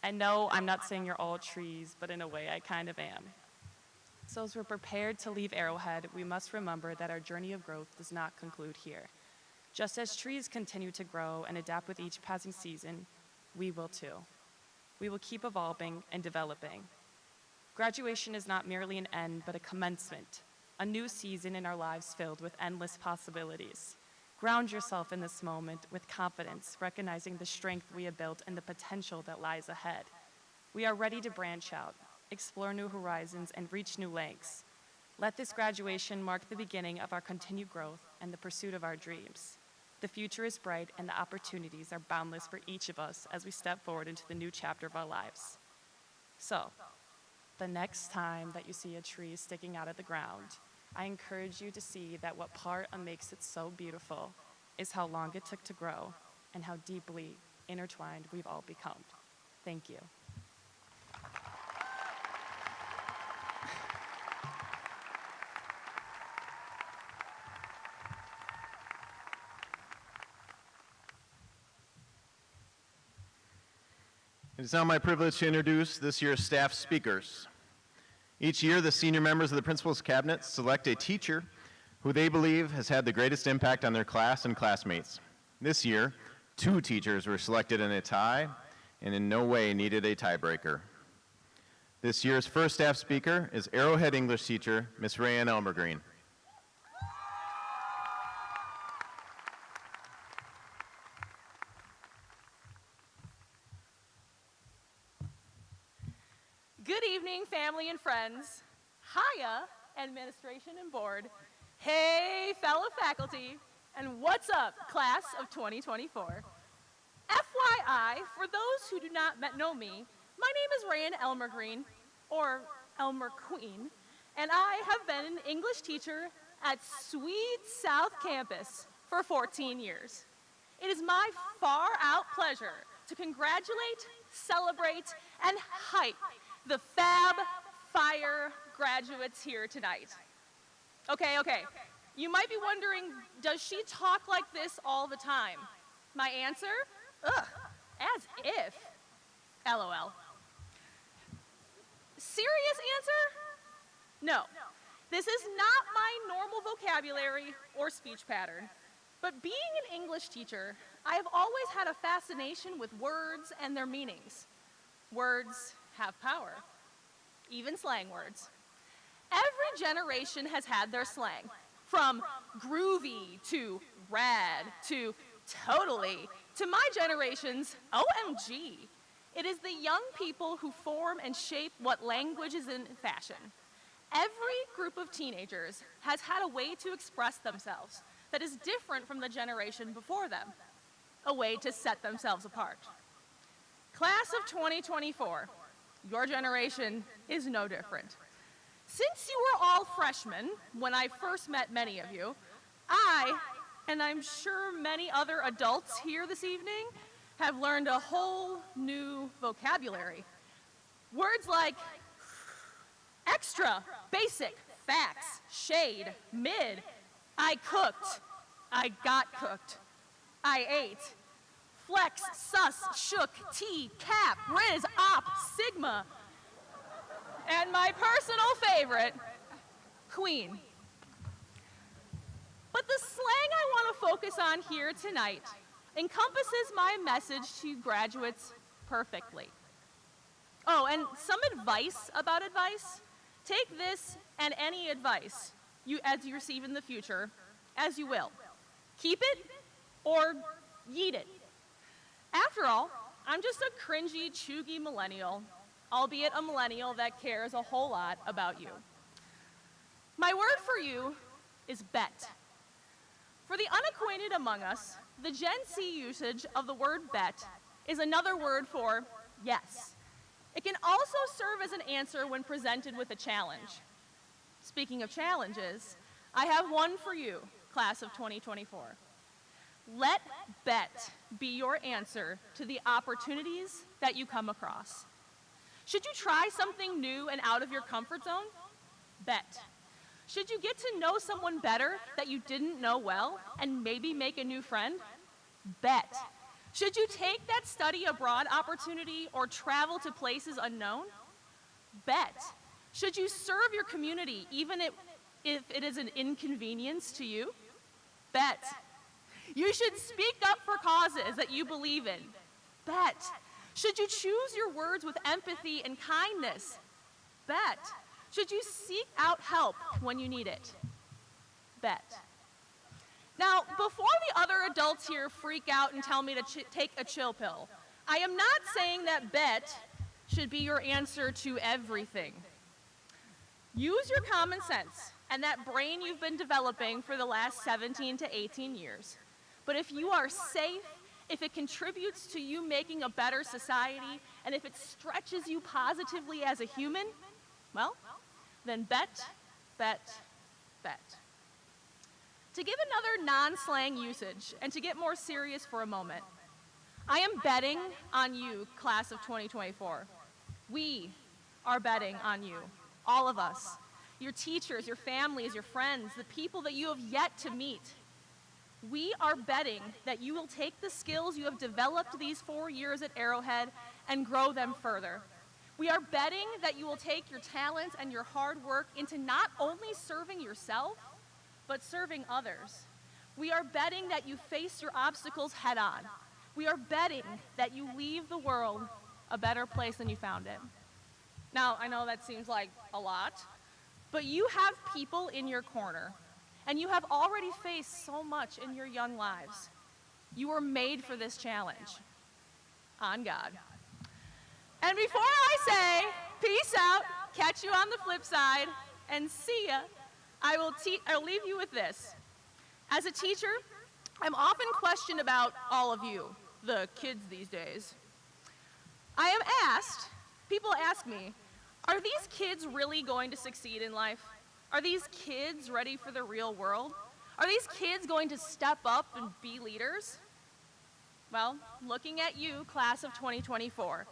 And no, I'm not saying you're all trees, but in a way I kind of am. So as we're prepared to leave Arrowhead, we must remember that our journey of growth does not conclude here. Just as trees continue to grow and adapt with each passing season, we will too. We will keep evolving and developing. Graduation is not merely an end, but a commencement, a new season in our lives filled with endless possibilities. Ground yourself in this moment with confidence, recognizing the strength we have built and the potential that lies ahead. We are ready to branch out, explore new horizons, and reach new lengths. Let this graduation mark the beginning of our continued growth and the pursuit of our dreams. The future is bright and the opportunities are boundless for each of us as we step forward into the new chapter of our lives. So, the next time that you see a tree sticking out of the ground, I encourage you to see that what part makes it so beautiful is how long it took to grow and how deeply intertwined we've all become. Thank you. It is now my privilege to introduce this year's staff speakers. Each year, the senior members of the principal's cabinet select a teacher who they believe has had the greatest impact on their class and classmates. This year, 2 teachers were selected in a tie and in no way needed a tiebreaker. This year's first staff speaker is Arrowhead English teacher, Miss Rayanne Elmergreen. Good evening, family and friends. Hiya, administration and board. Hey, fellow faculty. And what's up, class of 2024? FYI, for those who do not know me, my name is Rayanne Elmergreen, or Elmerqueen, and I have been an English teacher at sweet South Campus for 14 years. It is my far-out pleasure to congratulate, celebrate, and hype the Fab Fire graduates here tonight. Okay. You might be wondering, does she talk like this all the time? My answer? Ugh, as if. LOL. Serious answer? No. This is not my normal vocabulary or speech pattern. But being an English teacher, I have always had a fascination with words and their meanings. Words have power, even slang words. Every generation has had their slang, from groovy to rad to totally to my generation's OMG. It is the young people who form and shape what language is in fashion. Every group of teenagers has had a way to express themselves that is different from the generation before them, a way to set themselves apart. Class of 2024, your generation is no different. Since you were all freshmen when I first met many of you, I, and I'm sure many other adults here this evening, have learned a whole new vocabulary. Words like extra, basic, facts, shade, mid, I cooked, I got cooked, I ate, flex, sus, shook, T, cap, riz, op, sigma, and my personal favorite, queen. But the slang I want to focus on here tonight encompasses my message to graduates perfectly. Oh, and some advice about advice. Take this and any advice as you receive in the future, as you will. Keep it or yeet it. After all, I'm just a cringy, chuggy millennial, albeit a millennial that cares a whole lot about you. My word for you is bet. For the unacquainted among us, the Gen Z usage of the word bet is another word for yes. It can also serve as an answer when presented with a challenge. Speaking of challenges, I have one for you, class of 2024. Let bet be your answer to the opportunities that you come across. Should you try something new and out of your comfort zone? Bet. Should you get to know someone better that you didn't know well and maybe make a new friend? Bet. Should you take that study abroad opportunity or travel to places unknown? Bet. Should you serve your community even if it is an inconvenience to you? Bet. You should speak up for causes that you believe in. Bet. Should you choose your words with empathy and kindness? Bet. Should you seek out help when you need it? Bet. Now, before the other adults here freak out and tell me to take a chill pill, I am not saying that bet should be your answer to everything. Use your common sense and that brain you've been developing for the last 17 to 18 years. But if you are safe, if it contributes to you making a better society, and if it stretches you positively as a human, well, then bet, bet, bet. To give another non-slang usage, and to get more serious for a moment, I am betting on you, class of 2024. We are betting on you, all of us, your teachers, your families, your friends, the people that you have yet to meet. We are betting that you will take the skills you have developed these 4 years at Arrowhead and grow them further. We are betting that you will take your talents and your hard work into not only serving yourself, but serving others. We are betting that you face your obstacles head on. We are betting that you leave the world a better place than you found it. Now, I know that seems like a lot, but you have people in your corner, and you have already faced so much in your young lives. You were made for this challenge. On God. And before I say peace out, catch you on the flip side, and see ya, I'll leave you with this. As a teacher, I'm often questioned about all of you, the kids these days. People ask me, are these kids really going to succeed in life? Are these kids ready for the real world? Are these kids going to step up and be leaders? Well, looking at you, class of 2024,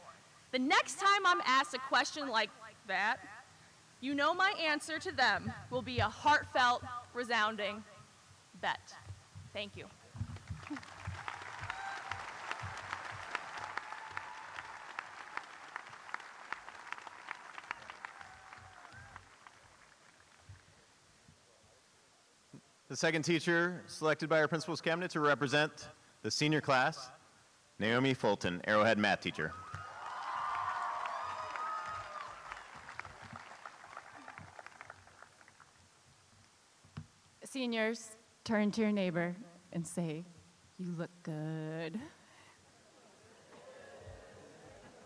the next time I'm asked a question like that, you know my answer to them will be a heartfelt, resounding bet. Thank you. The second teacher selected by our principal's cabinet to represent the senior class, Naomi Fulton, Arrowhead math teacher. Seniors, turn to your neighbor and say, "You look good."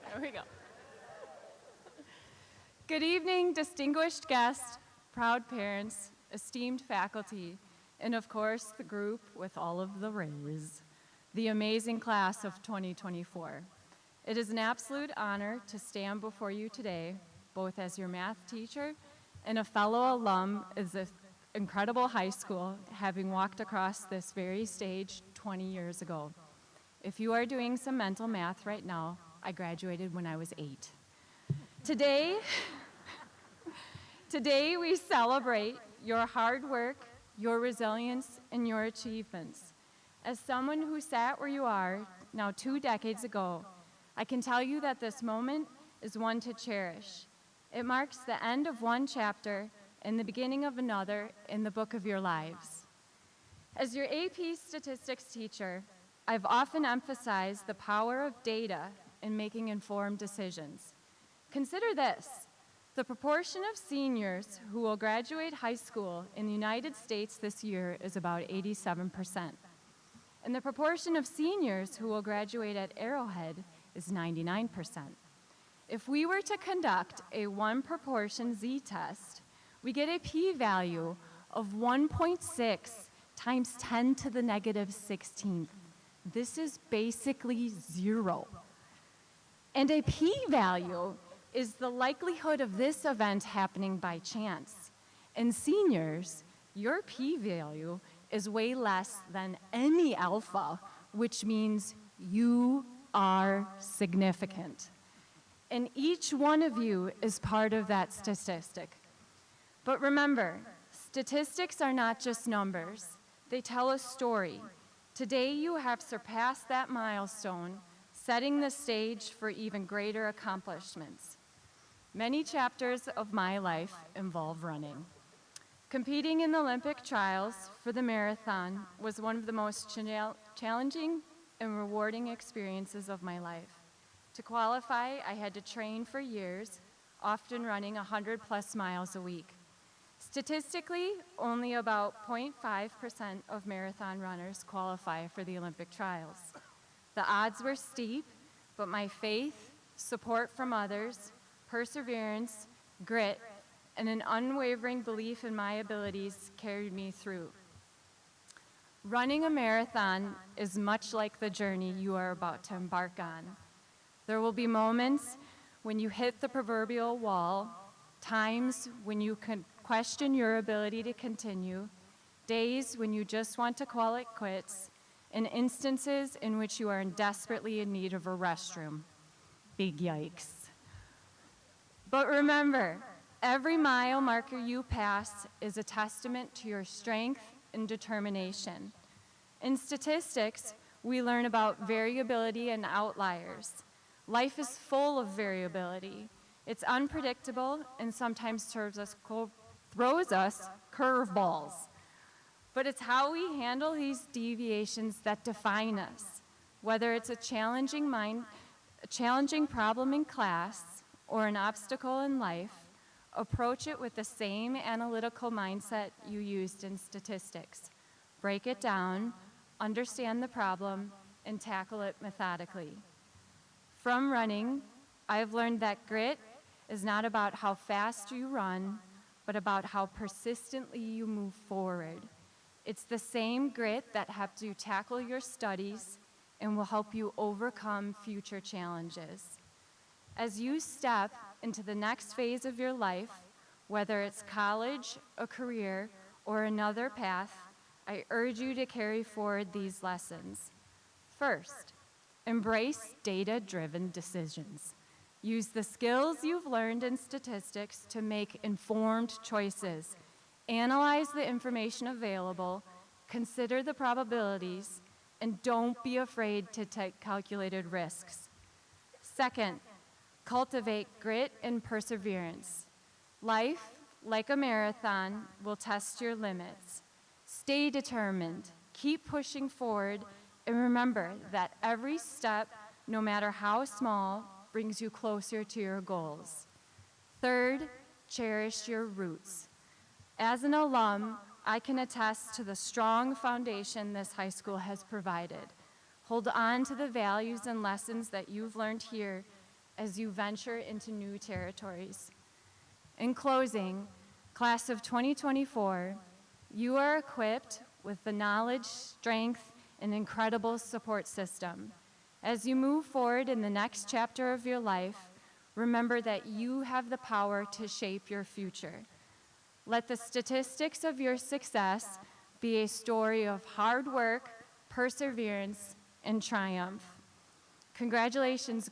There we go. Good evening, distinguished guests, proud parents, esteemed faculty, and of course, the group with all of the rays, the amazing class of 2024. It is an absolute honor to stand before you today, both as your math teacher and a fellow alum of this incredible high school, having walked across this very stage 20 years ago. If you are doing some mental math right now, I graduated when I was 8. Today we celebrate your hard work, your resilience, and your achievements. As someone who sat where you are now 2 decades ago, I can tell you that this moment is one to cherish. It marks the end of one chapter and the beginning of another in the book of your lives. As your AP statistics teacher, I've often emphasized the power of data in making informed decisions. Consider this. The proportion of seniors who will graduate high school in the United States this year is about 87%. And the proportion of seniors who will graduate at Arrowhead is 99%. If we were to conduct a one proportion z-test, we get a p-value of 1.6 times 10 to the negative 16th. This is basically 0. And a p-value is the likelihood of this event happening by chance. And seniors, your p-value is way less than any alpha, which means you are significant. And each one of you is part of that statistic. But remember, statistics are not just numbers. They tell a story. Today you have surpassed that milestone, setting the stage for even greater accomplishments. Many chapters of my life involve running. Competing in the Olympic trials for the marathon was one of the most challenging and rewarding experiences of my life. To qualify, I had to train for years, often running 100+ miles a week. Statistically, only about 0.5% of marathon runners qualify for the Olympic trials. The odds were steep, but my faith, support from others, perseverance, grit, and an unwavering belief in my abilities carried me through. Running a marathon is much like the journey you are about to embark on. There will be moments when you hit the proverbial wall, times when you can question your ability to continue, days when you just want to call it quits, and instances in which you are desperately in need of a restroom. Big yikes. But remember, every mile marker you pass is a testament to your strength and determination. In statistics, we learn about variability and outliers. Life is full of variability. It's unpredictable and sometimes throws us curveballs. But it's how we handle these deviations that define us. Whether it's a challenging problem in class or an obstacle in life, approach it with the same analytical mindset you used in statistics. Break it down, understand the problem, and tackle it methodically. From running, I've learned that grit is not about how fast you run, but about how persistently you move forward. It's the same grit that helps you tackle your studies and will help you overcome future challenges. As you step into the next phase of your life, whether it's college, a career, or another path, I urge you to carry forward these lessons. First, embrace data-driven decisions. Use the skills you've learned in statistics to make informed choices. Analyze the information available, consider the probabilities, and don't be afraid to take calculated risks. Second, cultivate grit and perseverance. Life, like a marathon, will test your limits. Stay determined, keep pushing forward, and remember that every step, no matter how small, brings you closer to your goals. Third, cherish your roots. As an alum, I can attest to the strong foundation this high school has provided. Hold on to the values and lessons that you've learned here as you venture into new territories. In closing, class of 2024, you are equipped with the knowledge, strength, and incredible support system. As you move forward in the next chapter of your life, remember that you have the power to shape your future. Let the statistics of your success be a story of hard work, perseverance, and triumph. Congratulations,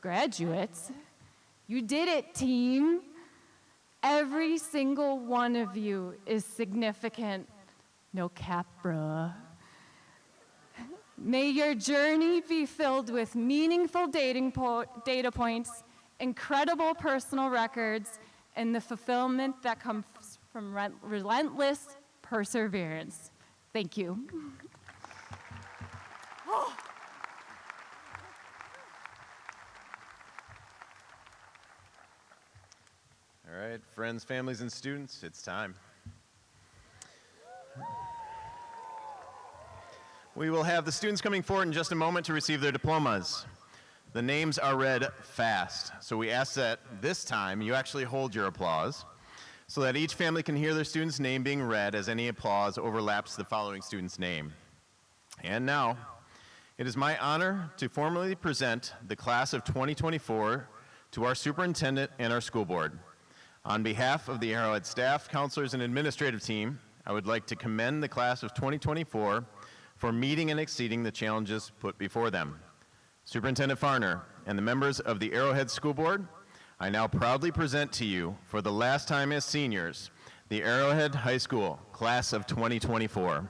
graduates. You did it, team. Every single one of you is significant. No cap, bruh. May your journey be filled with meaningful data points, incredible personal records, and the fulfillment that comes from relentless perseverance. Thank you. All right, friends, families, and students, it's time. We will have the students coming forward in just a moment to receive their diplomas. The names are read fast, so we ask that this time you actually hold your applause so that each family can hear their student's name being read as any applause overlaps the following student's name. And now, it is my honor to formally present the class of 2024 to our superintendent and our school board. On behalf of the Arrowhead staff, counselors, and administrative team, I would like to commend the class of 2024 for meeting and exceeding the challenges put before them. Superintendent Farner and the members of the Arrowhead School Board, I now proudly present to you, for the last time as seniors, the Arrowhead High School class of 2024.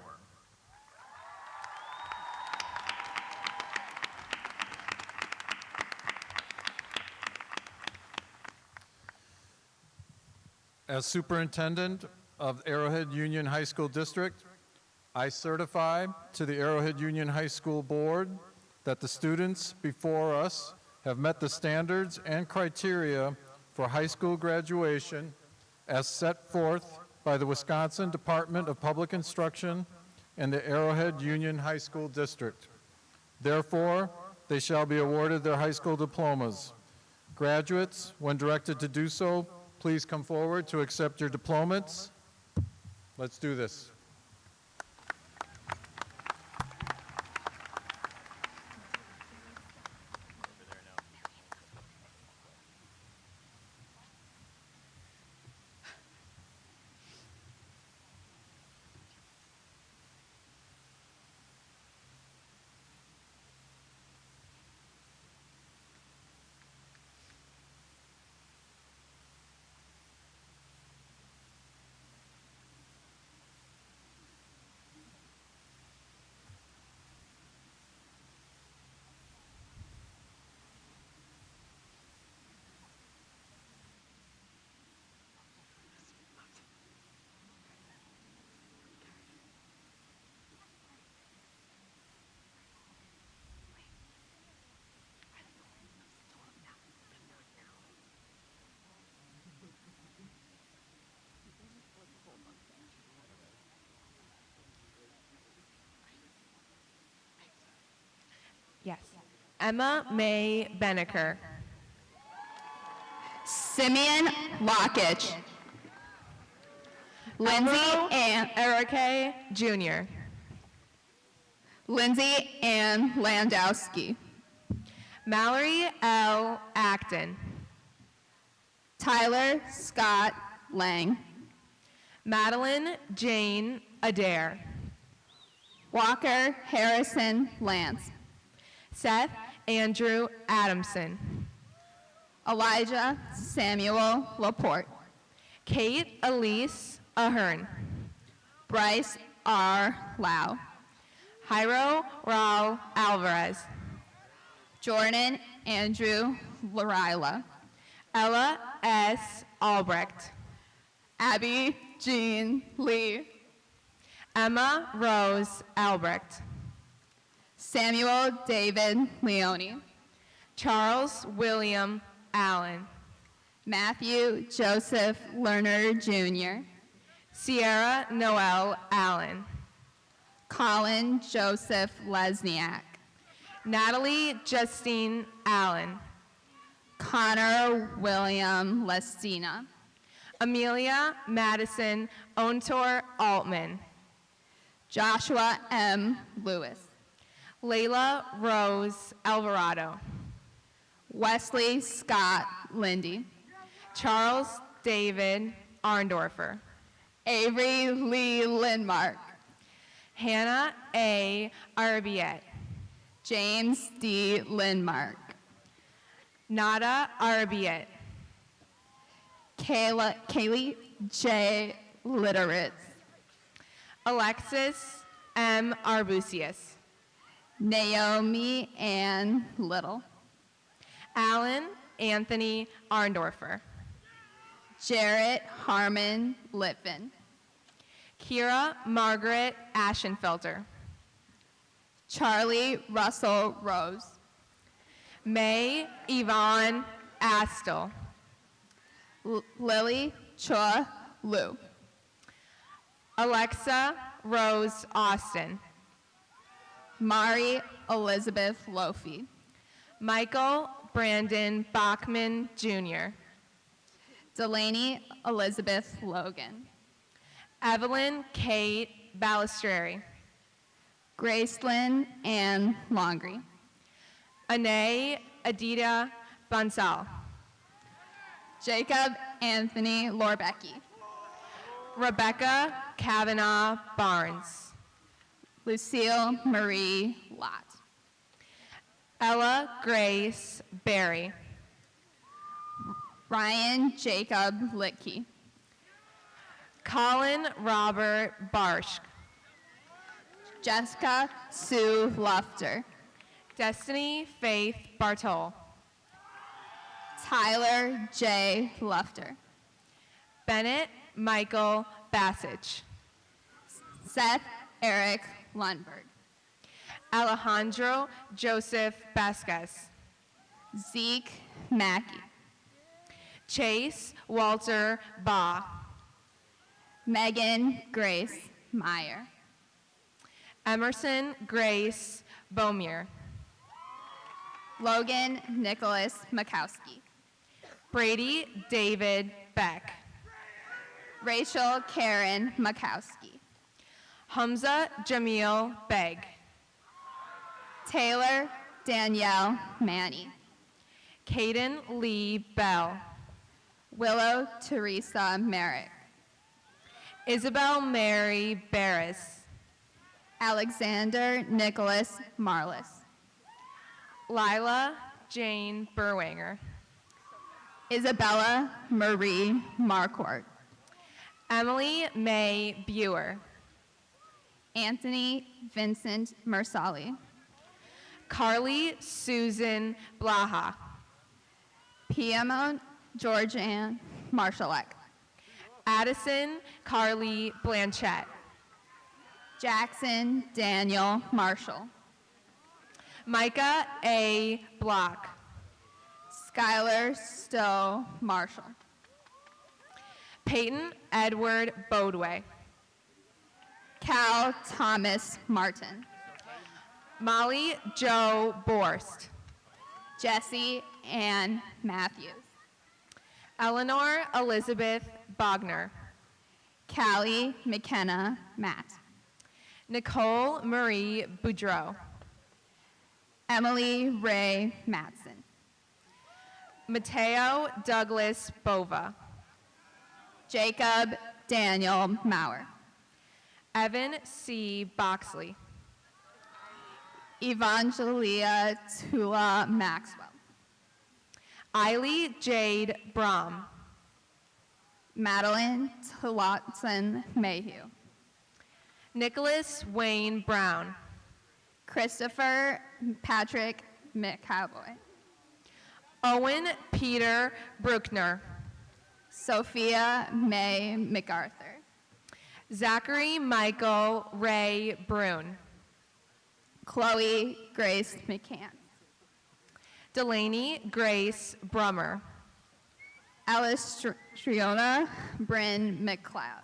As superintendent of Arrowhead Union High School District, I certify to the Arrowhead Union High School Board that the students before us have met the standards and criteria for high school graduation as set forth by the Wisconsin Department of Public Instruction and the Arrowhead Union High School District. Therefore, they shall be awarded their high school diplomas. Graduates, when directed to do so, please come forward to accept your diplomas. Let's do this. Yes. Emma May Beneker. Simeon Lockich. Lindsay Ann Erica Jr. Lindsay Ann Landowski. Mallory L. Acton. Tyler Scott Lang. Madeline Jane Adair. Walker Harrison Lance. Seth Andrew Adamson. Elijah Samuel Laporte. Kate Elise Ahern. Bryce R. Lau. Jairo Raul Alvarez. Jordan Andrew Larila. Ella S. Albrecht. Abby Jean Lee. Emma Rose Albrecht. Samuel David Leone. Charles William Allen. Matthew Joseph Lerner Jr. Sierra Noel Allen. Colin Joseph Lesniak. Natalie Justine Allen. Connor William Lestina. Amelia Madison Ontor Altman. Joshua M. Lewis. Layla Rose Alvarado. Wesley Scott Lindy. Charles David Arndorfer. Avery Lee Lindmark. Hannah A. Arbiet. James D. Lindmark. Nada Arbiet. Kaylee J. Litteritz. Alexis M. Arbusius. Naomi Ann Little. Alan Anthony Arndorfer. Jarrett Harmon Litvin. Kira Margaret Ashenfelter. Charlie Russell Rose. May Yvonne Astle. Lily Chua Liu. Alexa Rose Austin. Mari Elizabeth Lofi. Michael Brandon Bachman Jr. Delaney Elizabeth Logan. Evelyn Kate Balistreri. Gracelyn Ann Longry. Anae Adita Bansal. Jacob Anthony Lorbecki. Rebecca Kavanaugh Barnes. Lucille Marie Lott. Ella Grace Berry. Ryan Jacob Litke. Colin Robert Barsh. Jessica Sue Lufter. Destiny Faith Bartol. Tyler J. Lufter. Bennett Michael Bassage. Seth Eric Lundberg. Alejandro Joseph Vasquez. Zeke Mackey. Chase Walter Baugh. Megan Grace Meyer. Emerson Grace Beaumier. Logan Nicholas Makowski. Brady David Beck. Rachel Karen Makowski. Hamza Jamil Beg. Taylor Danielle Manny. Caden Lee Bell. Willow Teresa Merrick. Isabel Mary Barris. Alexander Nicholas Marlis. Lila Jane Berwanger. Isabella Marie Marquardt. Emily May Buer. Anthony Vincent Mersali. Carly Susan Blaha. Piedmont Georgianne Marshallek. Addison Carly Blanchett. Jackson Daniel Marshall. Micah A. Block. Skylar Stowe Marshall. Peyton Edward Bodway. Cal Thomas Martin. Molly Jo Borst. Jesse Ann Matthews. Eleanor Elizabeth Bogner. Callie McKenna Matt. Nicole Marie Boudreau. Emily Ray Matson. Mateo Douglas Bova. Jacob Daniel Maurer. Evan C. Boxley. Evangelia Tula Maxwell. Eiley Jade Brom. Madeline Tillotson Mayhew. Nicholas Wayne Brown. Christopher Patrick McCowboy. Owen Peter Bruckner. Sophia May MacArthur. Zachary Michael Ray Brune. Chloe Grace McCann. Delaney Grace Brummer. Alice Triona Bryn McLeod.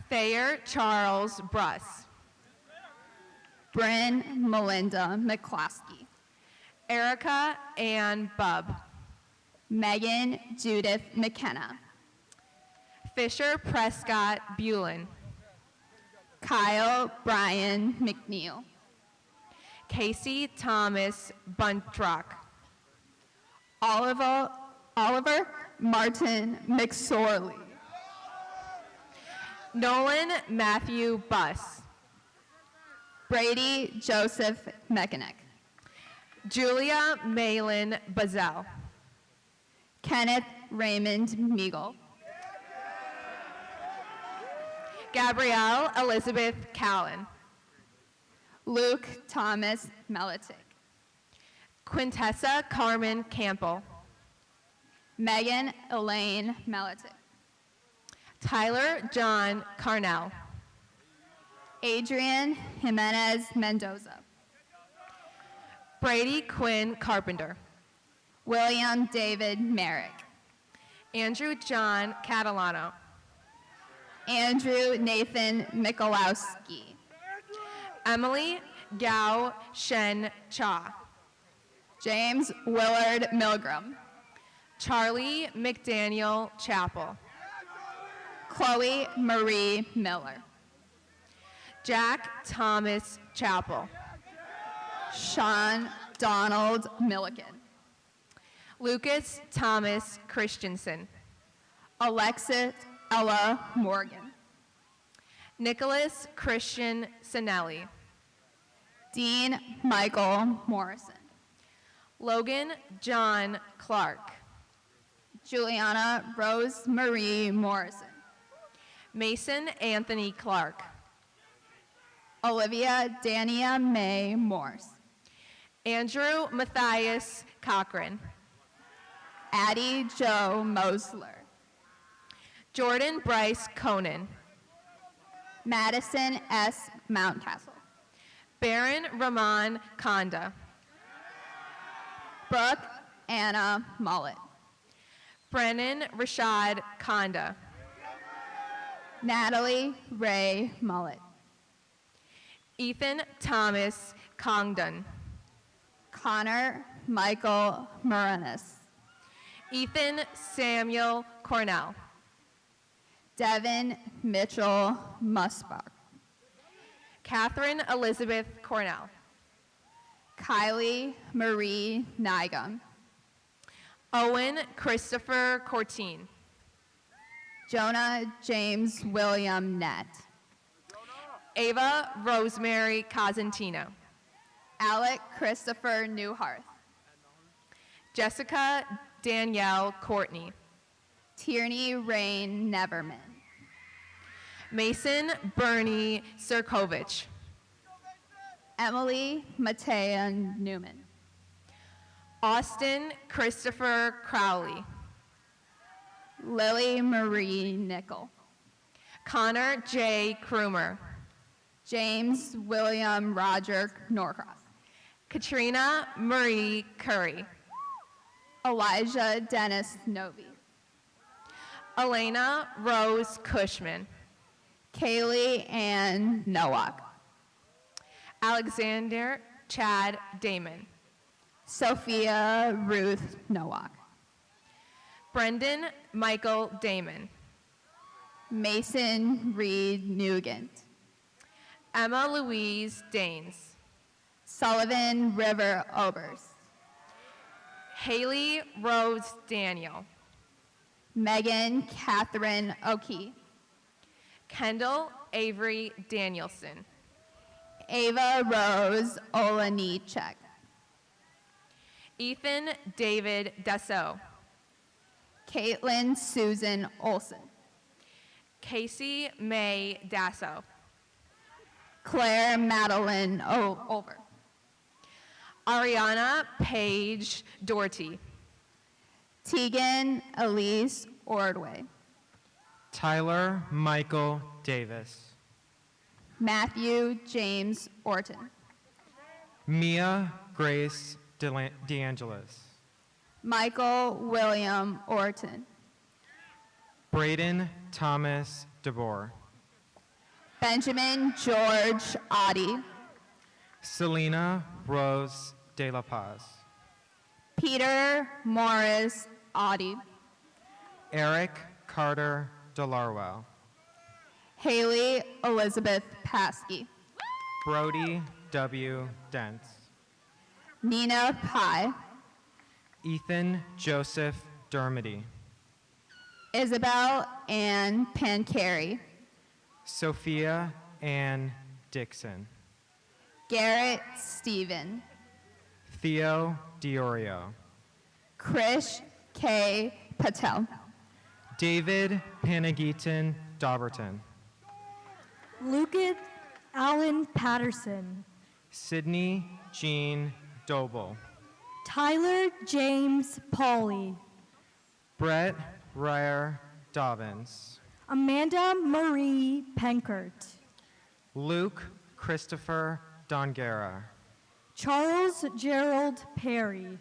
Thayer Charles Bruss. Bryn Melinda McCloskey. Erica Ann Bubb. Megan Judith McKenna. Fisher Prescott Bulin. Kyle Brian McNeil. Casey Thomas Buntrock. Oliver Martin McSorley. Nolan Matthew Buss. Brady Joseph Mechanic. Julia Malin Bazell. Kenneth Raymond Meagle. Gabrielle Elizabeth Callan. Luke Thomas Melitic. Quintessa Carmen Campbell. Megan Elaine Melitic. Tyler John Carnell. Adrian Jimenez Mendoza. Brady Quinn Carpenter. William David Merrick. Andrew John Catalano. Andrew Nathan Mikolowski. Emily Gao Shen Cha. James Willard Milgram. Charlie McDaniel Chappell. Chloe Marie Miller. Jack Thomas Chappell. Sean Donald Milliken. Lucas Thomas Christensen. Alexis Ella Morgan. Nicholas Christian Sinelli. Dean Michael Morrison. Logan John Clark. Juliana Rose Marie Morrison. Mason Anthony Clark. Olivia Dania May Morse. Andrew Matthias Cochran. Addie Joe Mosler. Jordan Bryce Conan. Madison S. Mountcastle. Baron Rahman Konda. Brooke Anna Mullet. Brennan Rashad Konda. Natalie Ray Mullet. Ethan Thomas Congdon. Connor Michael Moranis. Ethan Samuel Cornell. Devin Mitchell Musbach. Catherine Elizabeth Cornell. Kylie Marie Nigam. Owen Christopher Cortine. Jonah James William Nett. Ava Rosemary Cosentino. Alec Christopher Newharth. Jessica Danielle Courtney. Tierney Rain Neverman. Mason Bernie Sirkovich. Emily Matea Newman. Austin Christopher Crowley. Lily Marie Nickel. Connor J. Krumer. James William Roger Norcross. Katrina Marie Curry. Elijah Dennis Novi. Elena Rose Cushman. Kaylee Ann Nowak. Alexander Chad Damon. Sophia Ruth Nowak. Brendan Michael Damon. Mason Reed Nugent. Emma Louise Danes. Sullivan River Obers. Haley Rose Daniel. Megan Catherine O'Kee. Kendall Avery Danielson. Ava Rose Olanichek. Ethan David Dassault. Caitlin Susan Olson. Casey May Dassault. Claire Madeline Olver. Ariana Paige Doherty. Tegan Elise Ordway. Tyler Michael Davis. Matthew James Orton. Mia Grace DeAngelis. Michael William Orton. Braden Thomas DeBoer. Benjamin George Oddie. Selena Rose De La Paz. Peter Morris Oddie. Eric Carter DeLarwell. Haley Elizabeth Paskey. Brody W. Dents. Nina Pye. Ethan Joseph Dermody. Isabel Ann Pancari. Sophia Ann Dixon. Garrett Stephen. Theo Diorio. Krish K. Patel. David Panagitan Dauberton. Lucas Allen Patterson. Sydney Jean Doble. Tyler James Pauley. Brett Ryer Dobbins. Amanda Marie Penkert. Luke Christopher Dongera. Charles Gerald Perry.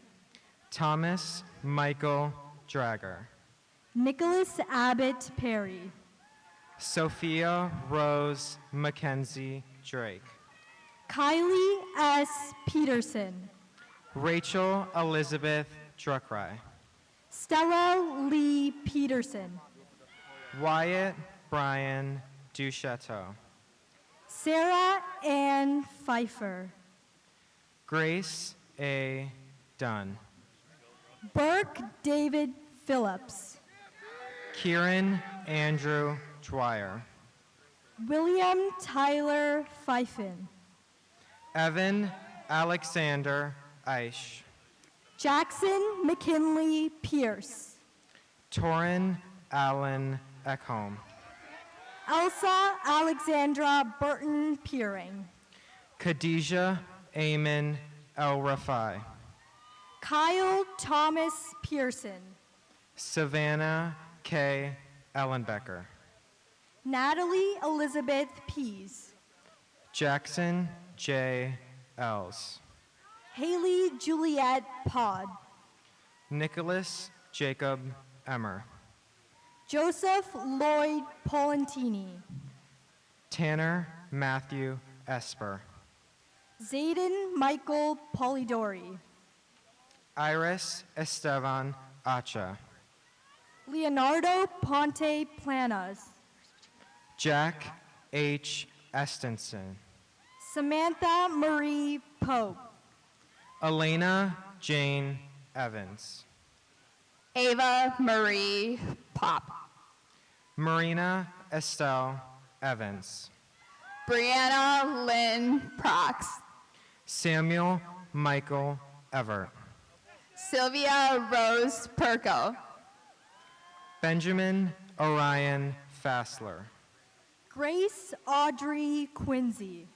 Thomas Michael Drager. Nicholas Abbott Perry. Sophia Rose Mackenzie Drake. Kylie S. Peterson. Rachel Elizabeth Druckry. Stella Lee Peterson. Wyatt Brian Duchateau. Sarah Ann Pfeiffer. Grace A. Dunn. Burke David Phillips. Kieran Andrew Dwyer. William Tyler Pfeiffer. Evan Alexander Eish. Jackson McKinley Pierce. Torin Allen Ekholm. Elsa Alexandra Burton Peering. Khadijah Amen El Rafai. Kyle Thomas Pearson. Savannah K. Ellenbecker. Natalie Elizabeth Pease. Jackson J. Els. Haley Juliet Pod. Nicholas Jacob Emmer. Joseph Lloyd Polentini. Tanner Matthew Esper. Zayden Michael Polidori. Iris Estevan Acha. Leonardo Ponte Planas. Jack H. Estenson. Samantha Marie Pope. Elena Jane Evans. Ava Marie Pop. Marina Estelle Evans. Brianna Lynn Prox. Samuel Michael Everett. Sylvia Rose Perko. Benjamin Orion Fassler. Grace Audrey Quincy.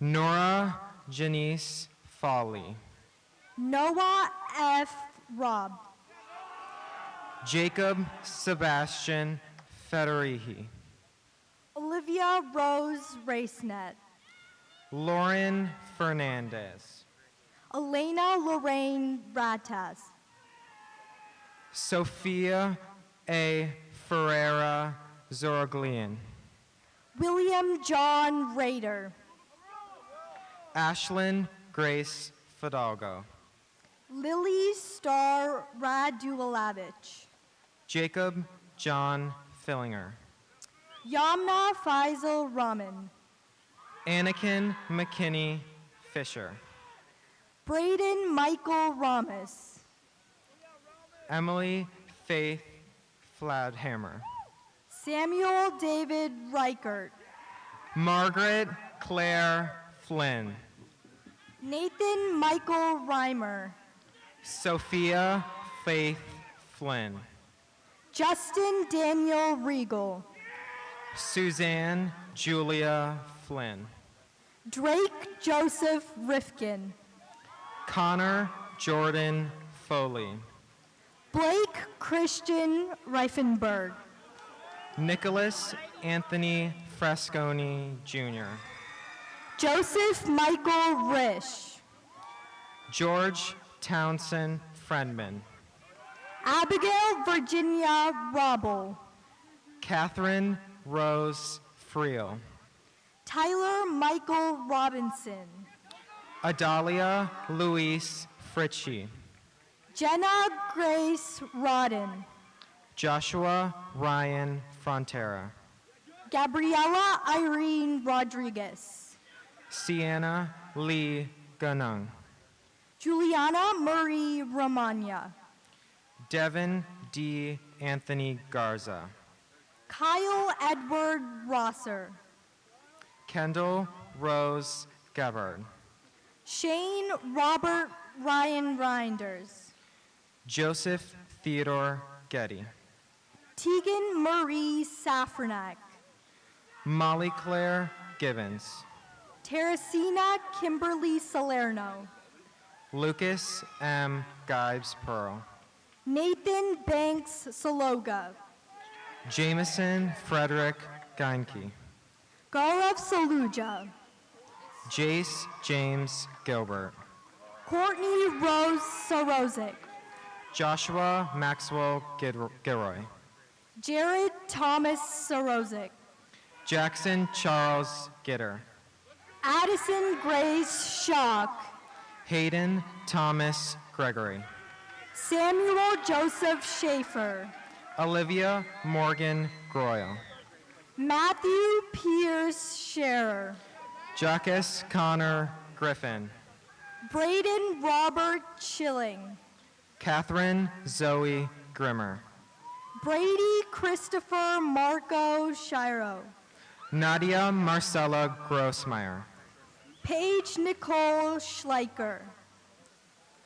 Nora Janice Foley. Noah F. Robb. Jacob Sebastian Federici. Olivia Rose Racenet. Lauren Fernandez. Elena Lorraine Ratas. Sophia A. Ferreira Zoroglian. William John Rader. Ashlyn Grace Fidalgo. Lily Star Radulavich. Jacob John Fillinger. Yamna Faisal Rahman. Anakin McKinney Fisher. Braden Michael Ramos. Emily Faith Fladhammer. Samuel David Reichert. Margaret Claire Flynn. Nathan Michael Reimer. Sophia Faith Flynn. Justin Daniel Regal. Suzanne Julia Flynn. Drake Joseph Rifkin. Connor Jordan Foley. Blake Christian Reifenberg. Nicholas Anthony Frasconi Jr. Joseph Michael Risch. George Townsend Friendman. Abigail Virginia Robble. Catherine Rose Friel. Tyler Michael Robinson. Adalia Luis Fritchie. Jenna Grace Rodden. Joshua Ryan Frontera. Gabriela Irene Rodriguez. Sienna Lee Ganung. Juliana Marie Romagna. Devin D. Anthony Garza. Kyle Edward Rosser. Kendall Rose Gabbard. Shane Robert Ryan Reinders. Joseph Theodore Getty. Tegan Marie Safranak. Molly Claire Gibbons. Teresina Kimberly Salerno. Lucas M. Gibes Pearl. Nathan Banks Saloga. Jameson Frederick Geinke. Gaurav Saluja. Jace James Gilbert. Courtney Rose Sorozik. Joshua Maxwell Gilroy. Jared Thomas Sorozik. Jackson Charles Gitter. Addison Grace Shock. Hayden Thomas Gregory. Samuel Joseph Schaefer. Olivia Morgan Groyle. Matthew Pierce Scherer. Jacques Connor Griffin. Braden Robert Chilling. Catherine Zoe Grimmer. Brady Christopher Marco Shiro. Nadia Marcella Grossmeyer. Paige Nicole Schleicher.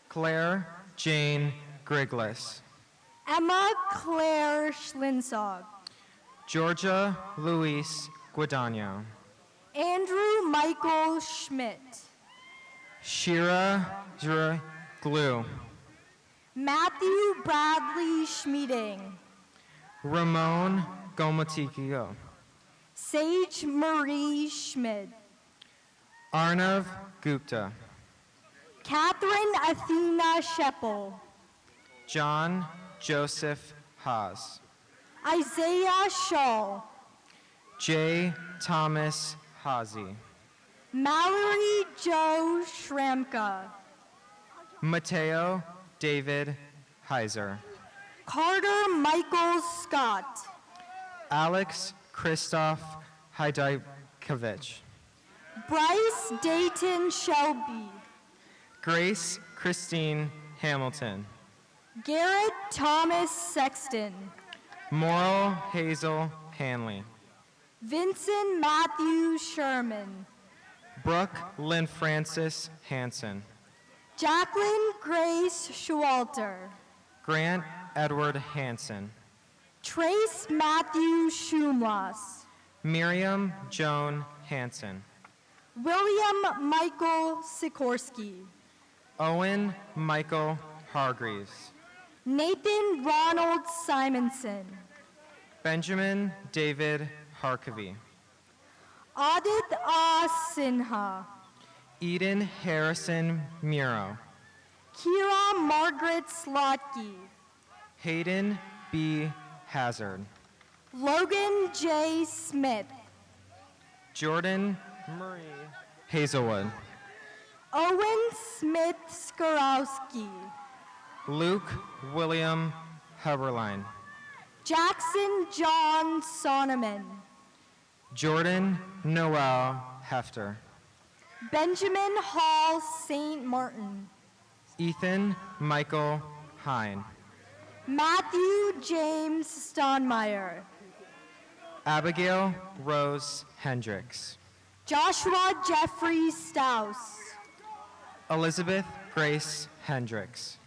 Claire Jane Griglis. Emma Claire Schlinsog. Georgia Luis Guadagno. Andrew Michael Schmidt. Shira Glue. Matthew Bradley Schmieding. Ramon Gomatikio. Sage Marie Schmid. Arnav Gupta. Catherine Athena Sheppel. John Joseph Haas. Isaiah Shaw. J. Thomas Hazy. Mallory Joe Shramka. Mateo David Heiser. Carter Michael Scott. Alex Christoph Haidakovich. Bryce Dayton Shelby. Grace Christine Hamilton. Garrett Thomas Sexton. Moral Hazel Hanley. Vincent Matthew Sherman. Brooke Lynn Francis Hanson. Jacqueline Grace Schwalter. Grant Edward Hanson. Trace Matthew Schumlas. Miriam Joan Hanson. William Michael Sikorsky. Owen Michael Hargreaves. Nathan Ronald Simonson. Benjamin David Harkavy. Adit A. Sinha. Eden Harrison Muro. Kira Margaret Slotke. Hayden B. Hazard. Logan J. Smith. Jordan Marie Hazelwood. Owen Smith Skorowski. Luke William Heberlein. Jackson John Sonneman. Jordan Noel Hefter. Benjamin Hall St. Martin. Ethan Michael Hine. Matthew James Stonmeyer. Abigail Rose Hendricks. Joshua Jeffrey Staus. Elizabeth Grace Hendricks.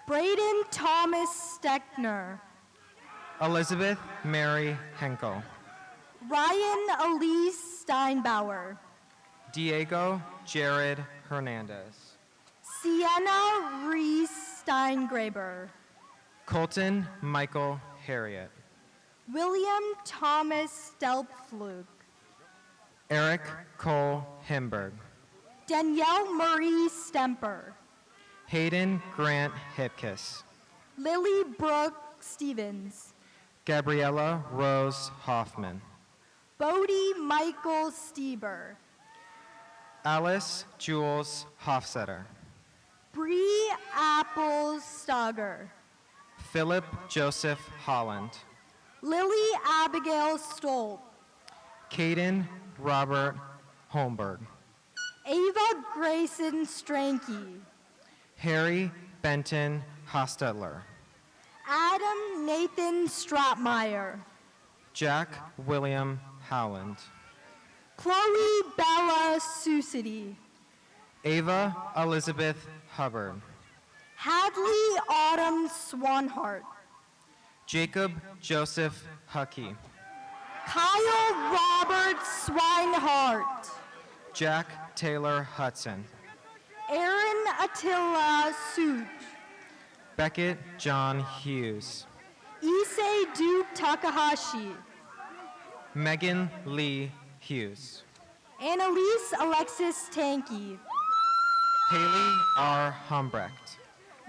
Braden Thomas Steckner. Elizabeth Mary Henkel. Ryan Elise Steinbauer. Diego Jared Hernandez. Sienna Reese Steingraber. Colton Michael Harriet. William Thomas Stelpflug. Eric Cole Himberg. Danielle Marie Stemper. Hayden Grant Hipkiss. Lily Brooke Stevens. Gabriella Rose Hoffman. Bodie Michael Stieber. Alice Jules Hofstetter. Bree Apples Stager. Philip Joseph Holland. Lily Abigail Stolp. Caden Robert Holmberg. Ava Grayson Stranke. Harry Benton Hostetler. Adam Nathan Stratmeyer. Jack William Howland. Chloe Bella Susity. Ava Elizabeth Hubbard. Hadley Autumn Swanhart. Jacob Joseph Huckey. Kyle Robert Swinehart. Jack Taylor Hudson. Aaron Attila Suge. Beckett John Hughes. Issei Duke Takahashi. Megan Lee Hughes. Annalise Alexis Tanky. Haley R. Humbrecht.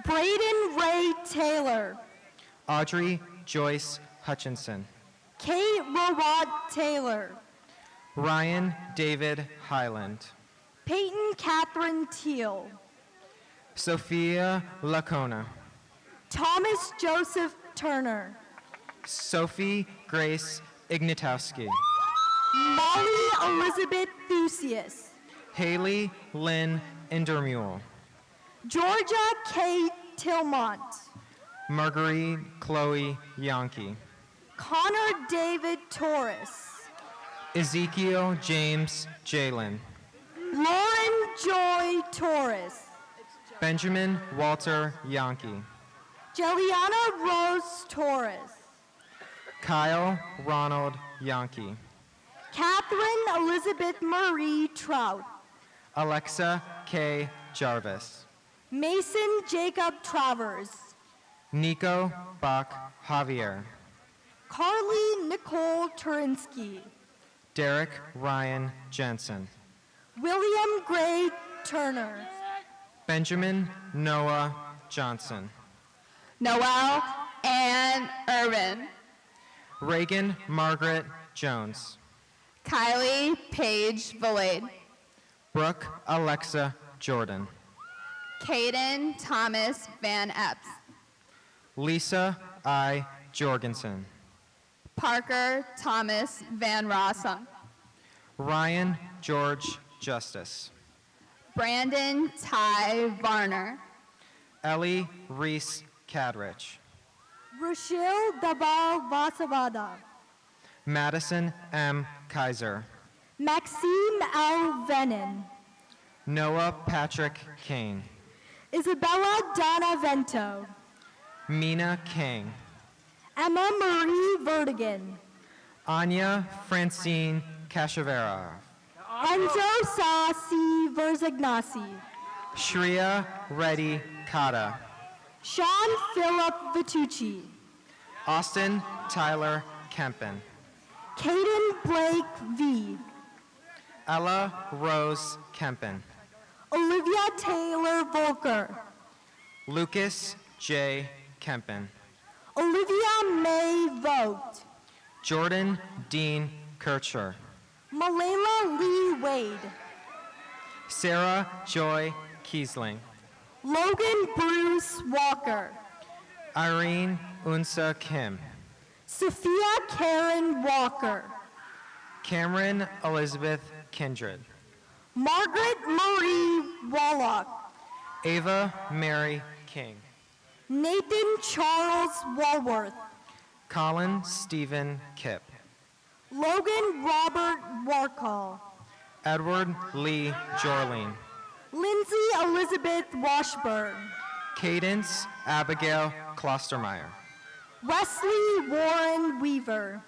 Braden Ray Taylor. Audrey Joyce Hutchinson. Kate Rowat Taylor. Ryan David Highland. Peyton Catherine Teal. Sophia Lacona. Thomas Joseph Turner. Sophie Grace Ignatowski. Molly Elizabeth Thusius. Haley Lynn Indermule. Georgia K. Tillmont. Marguerite Chloe Yankee. Connor David Torres. Ezekiel James Jalen. Lauren Joy Torres. Benjamin Walter Yankee. Jeliana Rose Torres. Kyle Ronald Yankee. Catherine Elizabeth Marie Trout. Alexa K. Jarvis. Mason Jacob Travers. Nico Bach Javier. Carly Nicole Turinsky. Derek Ryan Jensen. William Gray Turner. Benjamin Noah Johnson. Noel Ann Irvin. Reagan Margaret Jones. Kylie Paige Valade. Brooke Alexa Jordan. Caden Thomas Van Epps. Lisa I. Jorgensen. Parker Thomas Van Rossum. Ryan George Justice. Brandon Ty Varner. Ellie Reese Cadrich. Rochelle Dabal Vasavada. Madison M. Kaiser. Maxime L. Venin. Noah Patrick Kane. Isabella Donna Vento. Mina King. Emma Marie Vertigan. Anya Francine Cachavera. Enzo Sassi Verzignasi. Shreya Reddy Kata. Sean Philip Vitucci. Austin Tyler Kempen. Caden Blake V. Ella Rose Kempen. Olivia Taylor Volker. Lucas J. Kempen. Olivia May Vogt. Jordan Dean Kircher. Malayla Lee Wade. Sarah Joy Kiesling, Logan Bruce Walker, Irene Unsa Kim, Sophia Karen Walker, Cameron Elizabeth Kindred, Margaret Marie Wallach, Ava Mary King, Nathan Charles Walworth, Colin Stephen Kipp, Logan Robert Warcall, Edward Lee Jorleen, Lindsay Elizabeth Washburn, Cadence Abigail Klostermeyer, Wesley Warren Weaver,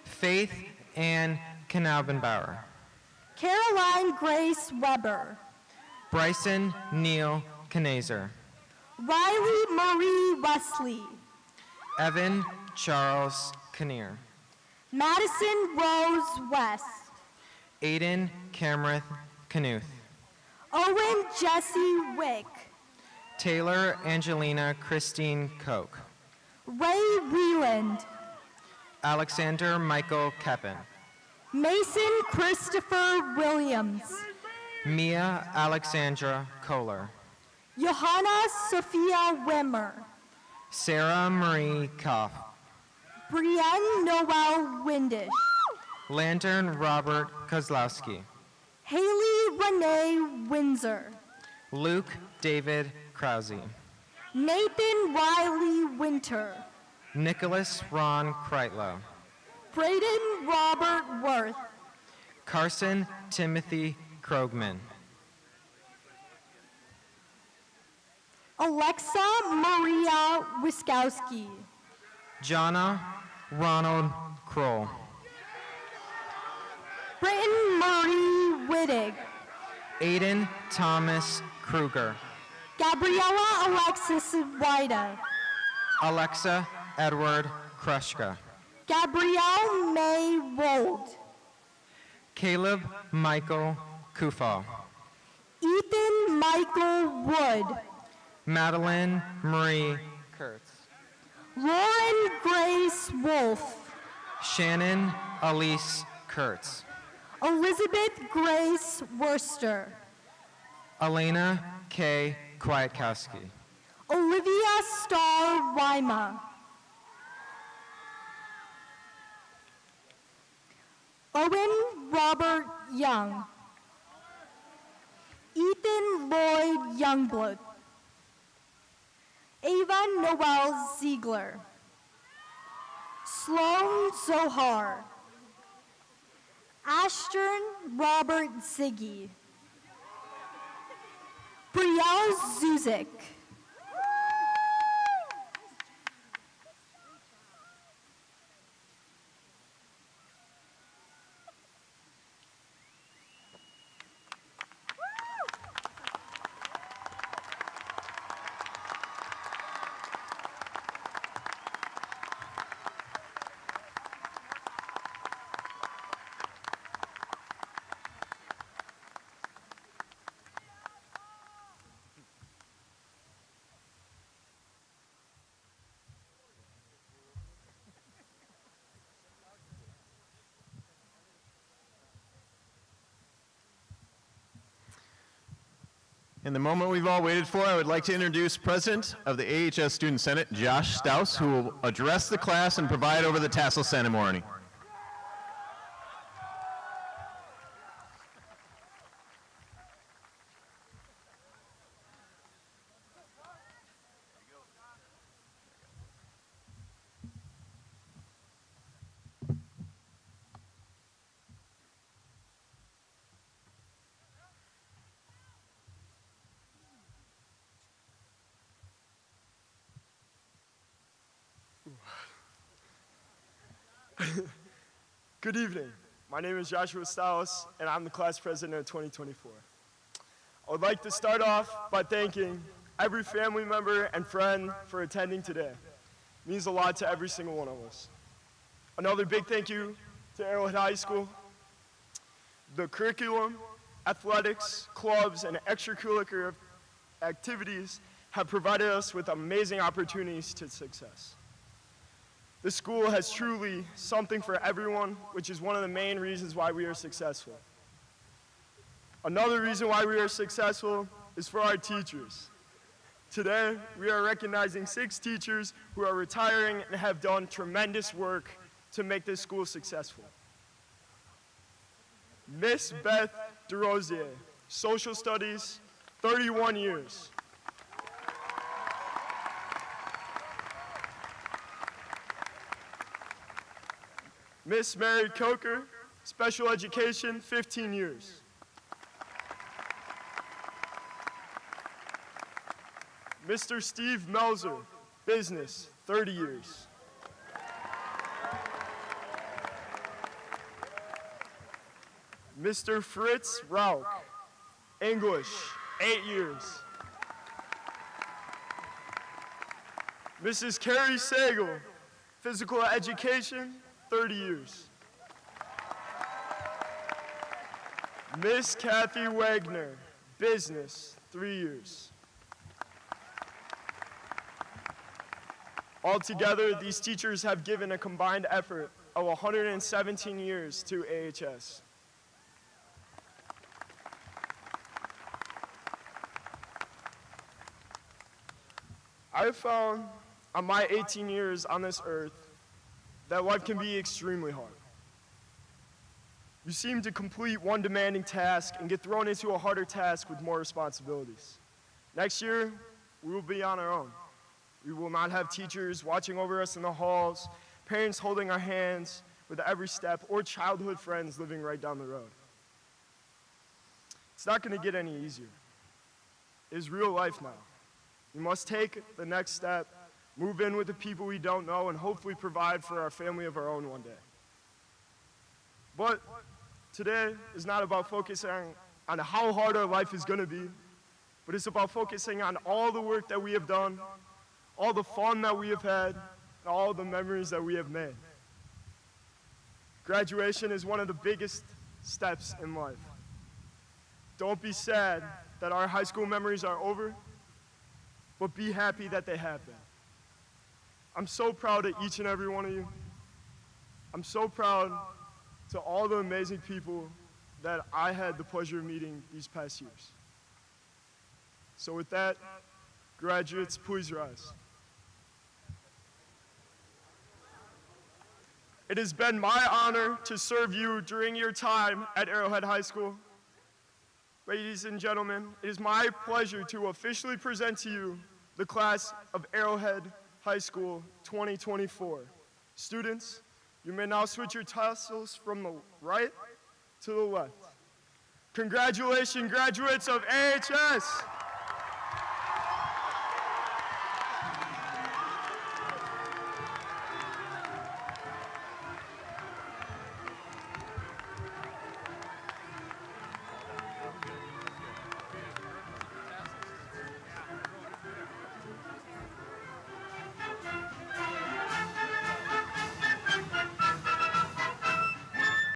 Faith Ann Knaubenbauer, Caroline Grace Weber, Bryson Neil Knazer, Riley Marie Wesley, Evan Charles Kinnear, Madison Rose West, Aiden Camrith Knuth, Owen Jesse Wick, Taylor Angelina Christine Koch, Ray Wieland, Alexander Michael Keppen, Mason Christopher Williams, Mia Alexandra Kohler, Johanna Sophia Wimmer, Sarah Marie Koff, Brienne Noel Windish, Lantern Robert Kozlowski, Haley Renee Windsor, Luke David Krause, Nathan Riley Winter, Nicholas Ron Kreitlow, Braden Robert Worth, Carson Timothy Krogman, Alexa Maria Wiskowski, Jonna Ronald Kroll, Britton Marie Wittig, Aiden Thomas Kruger, Gabriella Alexis Wida, Alexa Edward Krushka, Gabrielle May Wold, Caleb Michael Kufal, Ethan Michael Wood, Madeline Marie Kurtz, Lauren Grace Wolf, Shannon Elise Kurtz, Elizabeth Grace Worcester, Elena K. Kwiatkowski, Olivia Starr Wyma, Owen Robert Young, Ethan Lloyd Youngblood, Ava Noel Ziegler, Sloan Zohar, Ashton Robert Ziggy, Brielle Zuzik, In the moment we've all waited for, I would like to introduce President of the AHS Student Senate, Josh Staus, who will address the class and provide over the tassel ceremony. Good evening. My name is Joshua Staus, and I'm the class president of 2024. I would like to start off by thanking every family member and friend for attending today. It means a lot to every single one of us. Another big thank you to Arrowhead High School. The curriculum, athletics, clubs, and extracurricular activities have provided us with amazing opportunities to success. This school has truly something for everyone, which is one of the main reasons why we are successful. Another reason why we are successful is for our teachers. Today, we are recognizing 6 teachers who are retiring and have done tremendous work to make this school successful. Miss Beth DeRosier, Social Studies, 31 years. Miss Mary Coker, Special Education, 15 years. Mr. Steve Melzer, Business, 30 years. Mr. Fritz Rauch, English, 8 years. Mrs. Carrie Sagel, Physical Education, 30 years. Miss Kathy Wagner, Business, 3 years. Altogether, these teachers have given a combined effort of 117 years to AHS. I have found on my 18 years on this earth that life can be extremely hard. You seem to complete one demanding task and get thrown into a harder task with more responsibilities. Next year, we will be on our own. We will not have teachers watching over us in the halls, parents holding our hands with every step, or childhood friends living right down the road. It's not going to get any easier. It is real life now. We must take the next step, move in with the people we don't know, and hopefully provide for our family of our own one day. But today is not about focusing on how hard our life is going to be, but it's about focusing on all the work that we have done, all the fun that we have had, and all the memories that we have made. Graduation is one of the biggest steps in life. Don't be sad that our high school memories are over, but be happy that they have been. I'm so proud of each and every one of you. I'm so proud to all the amazing people that I had the pleasure of meeting these past years. So with that, graduates, please rise. It has been my honor to serve you during your time at Arrowhead High School. Ladies and gentlemen, it is my pleasure to officially present to you the class of Arrowhead High School 2024. Students, you may now switch your tassels from the right to the left. Congratulations, graduates of AHS!